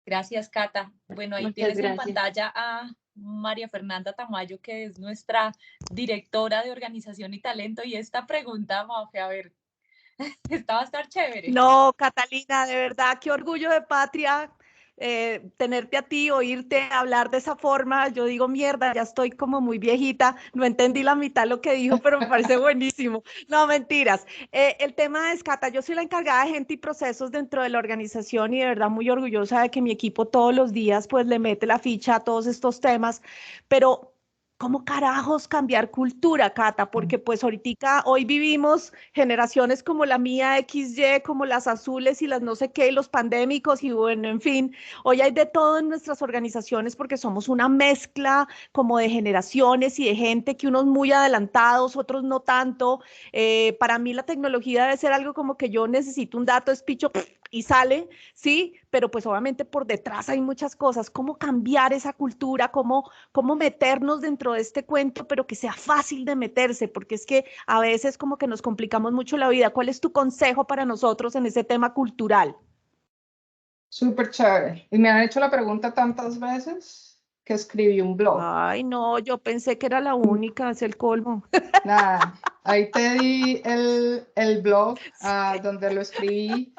Gracias, Cata. Bueno, ahí Muchas tienes en gracias. pantalla a María Fernanda Tamayo, que es nuestra directora de organización y talento. Y esta pregunta, Mafe, a ver, esta va a estar chévere. No, Catalina, de verdad, qué orgullo de patria tenerte a ti, oírte hablar de esa forma. Yo digo, mierda, ya estoy como muy viejita, no entendí la mitad de lo que dijo, pero me parece buenísimo. No, mentiras. El tema es, Cata, yo soy la encargada de gente y procesos dentro de la organización y de verdad muy orgullosa de que mi equipo todos los días pues le mete la ficha a todos estos temas, pero ¿cómo carajos cambiar cultura, Cata? Porque pues ahorita, hoy vivimos generaciones como la mía, XY, como las azules y las no sé qué, y los pandémicos y bueno, en fin, hoy hay de todo en nuestras organizaciones porque somos una mezcla como de generaciones y de gente que unos muy adelantados, otros no tanto. Para mí la tecnología debe ser algo como que yo necesito un dato, espicho y sale, ¿sí? Pero pues obviamente por detrás hay muchas cosas. ¿Cómo cambiar esa cultura? ¿Cómo meternos dentro de este cuento, pero que sea fácil de meterse? Porque es que a veces como que nos complicamos mucho la vida. ¿Cuál es tu consejo para nosotros en ese tema cultural? Súper chévere. Y me han hecho la pregunta tantas veces que escribí un blog. Ay, no, yo pensé que era la única, es el colmo. Nada, ahí te di el blog donde lo escribí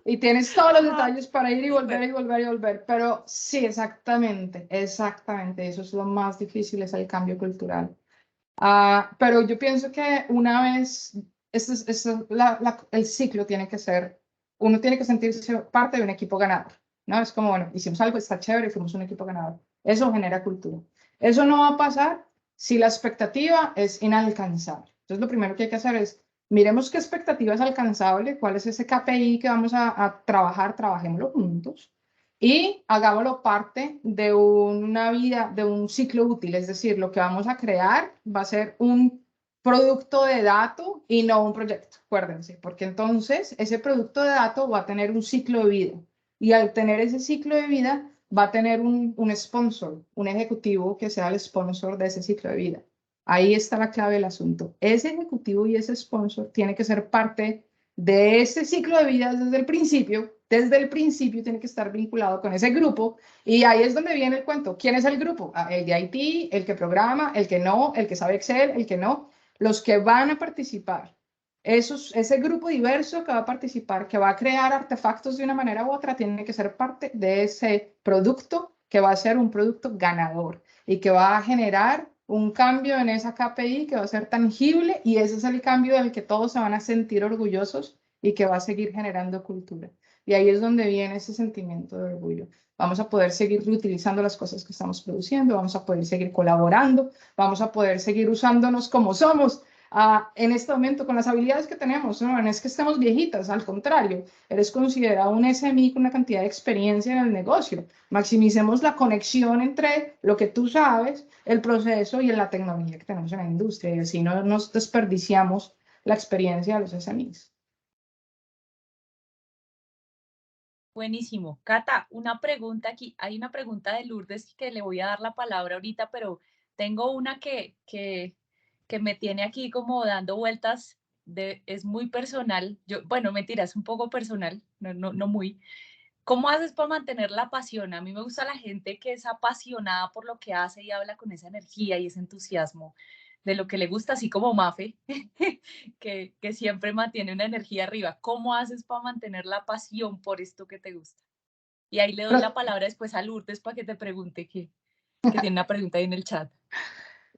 y tienes todos los Ajá, detalles para ir y volver súper. y volver y volver. Pero sí, exactamente, exactamente. Eso es lo más difícil, es el cambio cultural. Pero yo pienso que una vez, el ciclo tiene que ser, uno tiene que sentirse parte de un equipo ganador, ¿no? Es como, bueno, hicimos algo, está chévere, fuimos un equipo ganador. Eso genera cultura. Eso no va a pasar si la expectativa es inalcanzable. Entonces, lo primero que hay que hacer es, miremos qué expectativa es alcanzable, cuál es ese KPI que vamos a trabajar, trabajémoslo juntos y hagámoslo parte de una vida, de un ciclo útil, es decir, lo que vamos a crear va a ser un producto de dato y no un proyecto, acuérdense, porque entonces ese producto de dato va a tener un ciclo de vida y al tener ese ciclo de vida va a tener un sponsor, un ejecutivo que sea el sponsor de ese ciclo de vida. Ahí está la clave del asunto. Ese ejecutivo y ese sponsor tiene que ser parte de ese ciclo de vida desde el principio tiene que estar vinculado con ese grupo y ahí es donde viene el cuento. ¿Quién es el grupo? El de IT, el que programa, el que no, el que sabe Excel, el que no, los que van a participar. Ese grupo diverso que va a participar, que va a crear artefactos de una manera u otra, tiene que ser parte de ese producto que va a ser un producto ganador y que va a generar un cambio en esa KPI que va a ser tangible y ese es el cambio del que todos se van a sentir orgullosos y que va a seguir generando cultura. Y ahí es donde viene ese sentimiento de orgullo. Vamos a poder seguir reutilizando las cosas que estamos produciendo, vamos a poder seguir colaborando, vamos a poder seguir usándonos como somos en este momento con las habilidades que tenemos. No es que estemos viejitas, al contrario, eres considerado un SMI con una cantidad de experiencia en el negocio. Maximicemos la conexión entre lo que tú sabes, el proceso y la tecnología que tenemos en la industria y así no nos desperdiciamos la experiencia de los SMIs. Buenísimo. Cata, una pregunta aquí. Hay una pregunta de Lourdes que le voy a dar la palabra ahorita, pero tengo una que me tiene aquí como dando vueltas. Es muy personal. Bueno, mentira, es un poco personal, no muy. ¿Cómo haces para mantener la pasión? A mí me gusta la gente que es apasionada por lo que hace y habla con esa energía y ese entusiasmo de lo que le gusta, así como Mafe, que siempre mantiene una energía arriba. ¿Cómo haces para mantener la pasión por esto que te gusta? Y ahí le doy la palabra después a Lourdes para que te pregunte que tiene una pregunta ahí en el chat.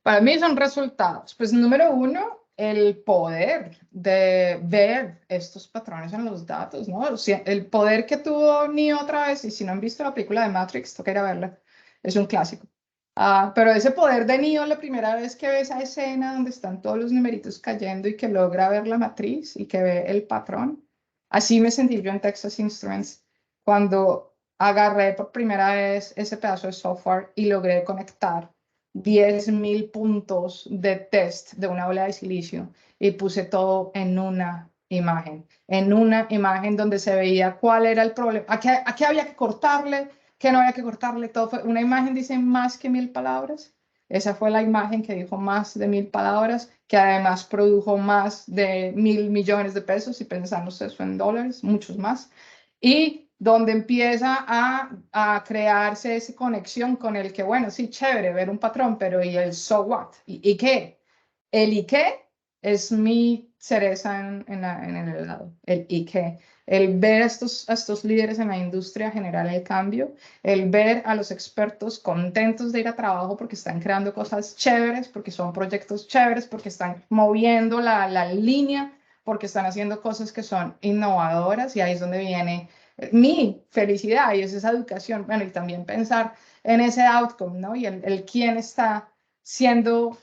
Para mí son resultados. Pues número uno, el poder de ver estos patrones en los datos, ¿no? O sea, el poder que tuvo Neo otra vez, y si no han visto la película de Matrix, toca ir a verla, es un clásico. Pero ese poder de Neo, la primera vez que ve esa escena donde están todos los numeritos cayendo y que logra ver la matriz y que ve el patrón, así me sentí yo en Texas Instruments cuando agarré por primera vez ese pedazo de software y logré conectar 10.000 puntos de test de una bola de silicio y puse todo en una imagen donde se veía cuál era el problema, a qué había que cortarle, qué no había que cortarle, todo fue una imagen, dice más que 1.000 palabras. Esa fue la imagen que dijo más de 1.000 palabras, que además produjo más de 1.000 millones de pesos, y pensamos eso en dólares, muchos más. Y donde empieza a crearse esa conexión con el que, bueno, sí, chévere ver un patrón, pero ¿y el so what? ¿Y qué? El ¿y qué? Es mi cereza en el helado, el ¿y qué? El ver a estos líderes en la industria generar el cambio, el ver a los expertos contentos de ir a trabajo porque están creando cosas chéveres, porque son proyectos chéveres, porque están moviendo la línea, porque están haciendo cosas que son innovadoras, y ahí es donde viene mi felicidad, y es esa educación, bueno, y también pensar en ese outcome, ¿no? Y el quién está siendo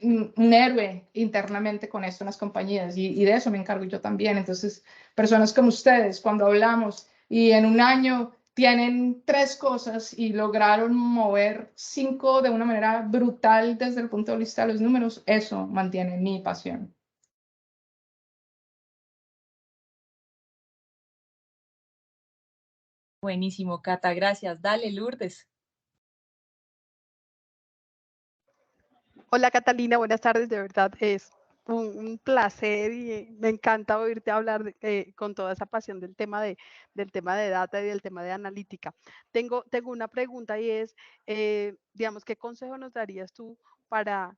un héroe internamente con esto en las compañías, y de eso me encargo yo también. Entonces, personas como ustedes, cuando hablamos y en un año tienen 3 cosas y lograron mover 5 de una manera brutal desde el punto de vista de los números, eso mantiene mi pasión. Buenísimo, Cata, gracias. Dale, Lourdes. Hola Catalina, buenas tardes, de verdad es un placer y me encanta oírte hablar con toda esa pasión del tema de data y del tema de analítica. Tengo una pregunta, y es, digamos, ¿qué consejo nos darías tú para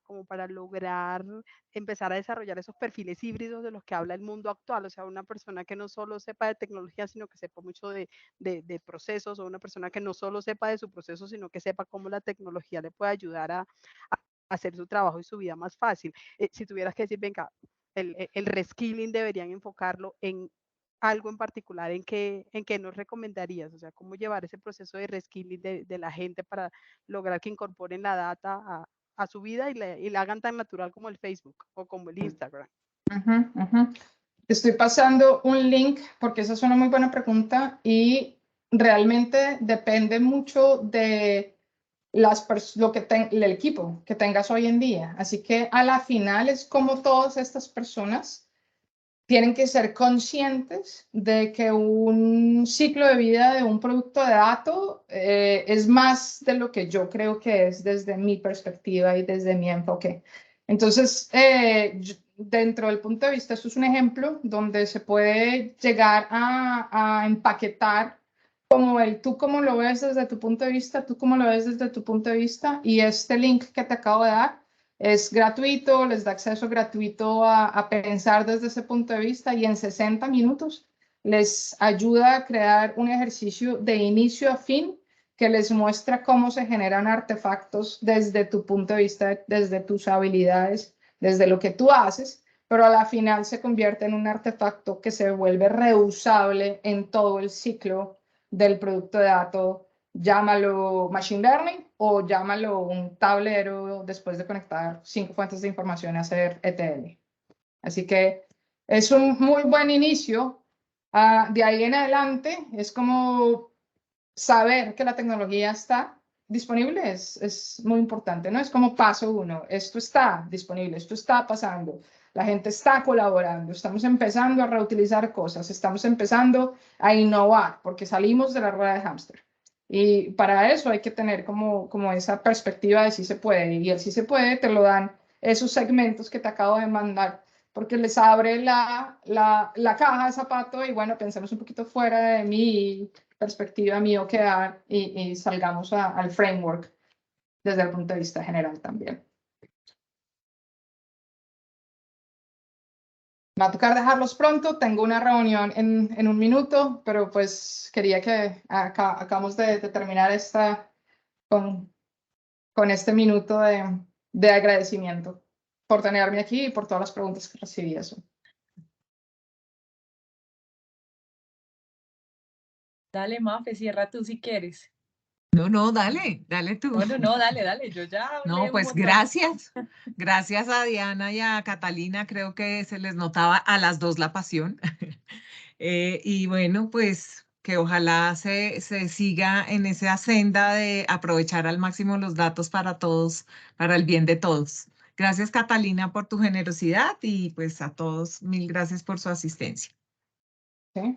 lograr empezar a desarrollar esos perfiles híbridos de los que habla el mundo actual? O sea, una persona que no solo sepa de tecnología, sino que sepa mucho de procesos, o una persona que no solo sepa de su proceso, sino que sepa cómo la tecnología le puede ayudar a hacer su trabajo y su vida más fácil. Si tuvieras que decir, venga, el reskilling deberían enfocarlo en algo en particular, ¿en qué nos recomendarías? O sea, ¿cómo llevar ese proceso de reskilling de la gente para lograr que incorporen la data a su vida y la hagan tan natural como el Facebook o como el Instagram? Estoy pasando un link porque esa es una muy buena pregunta, y realmente depende mucho de el equipo que tengas hoy en día. Así que a la final es como todas estas personas tienen que ser conscientes de que un ciclo de vida de un producto de datos es más de lo que yo creo que es desde mi perspectiva y desde mi enfoque. Entonces, dentro del punto de vista, esto es un ejemplo donde se puede llegar a empaquetar como tú cómo lo ves desde tu punto de vista, tú cómo lo ves desde tu punto de vista, y este link que te acabo de dar es gratuito, les da acceso gratuito a pensar desde ese punto de vista, y en 60 minutos les ayuda a crear un ejercicio de inicio a fin que les muestra cómo se generan artefactos desde tu punto de vista, desde tus habilidades, desde lo que tú haces, pero a la final se convierte en un artefacto que se vuelve reusable en todo el ciclo del producto de datos. Llámalo machine learning o llámalo un tablero después de conectar 5 fuentes de información y hacer ETL. Así que es un muy buen inicio. De ahí en adelante es como saber que la tecnología está disponible, es muy importante, ¿no? Es como paso 1, esto está disponible, esto está pasando, la gente está colaborando, estamos empezando a reutilizar cosas, estamos empezando a innovar porque salimos de la rueda de hámster. Y para eso hay que tener como esa perspectiva de si se puede, y el si se puede te lo dan esos segmentos que te acabo de mandar, porque les abre la caja de zapato, y bueno, pensemos un poquito fuera de mi perspectiva mío quedar, y salgamos al framework desde el punto de vista general también. va a tocar dejarlos pronto, tengo una reunión en un minuto, pero pues quería que acabamos de terminar con este minuto de agradecimiento por tenerme aquí y por todas las preguntas que recibí. Eso. Dale, Mafe, cierra tú si quieres. No, dale tú. No, dale, yo ya hablé No, un pues montón. gracias a Diana y a Catalina, creo que se les notaba a las dos la pasión. Y bueno, pues que ojalá se siga en esa senda de aprovechar al máximo los datos para todos, para el bien de todos. Gracias, Catalina, por tu generosidad y pues a todos, mil gracias por su asistencia. ¿Sí?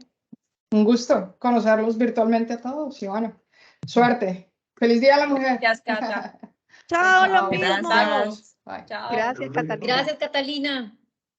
Un gusto conocerlos virtualmente a todos y bueno, suerte. Feliz Día a la Mujer. Gracias, Cata. Chao, lo Chao. mismo. Nos vemos. Bye. Chao. Gracias, Catalina. Gracias, Catalina.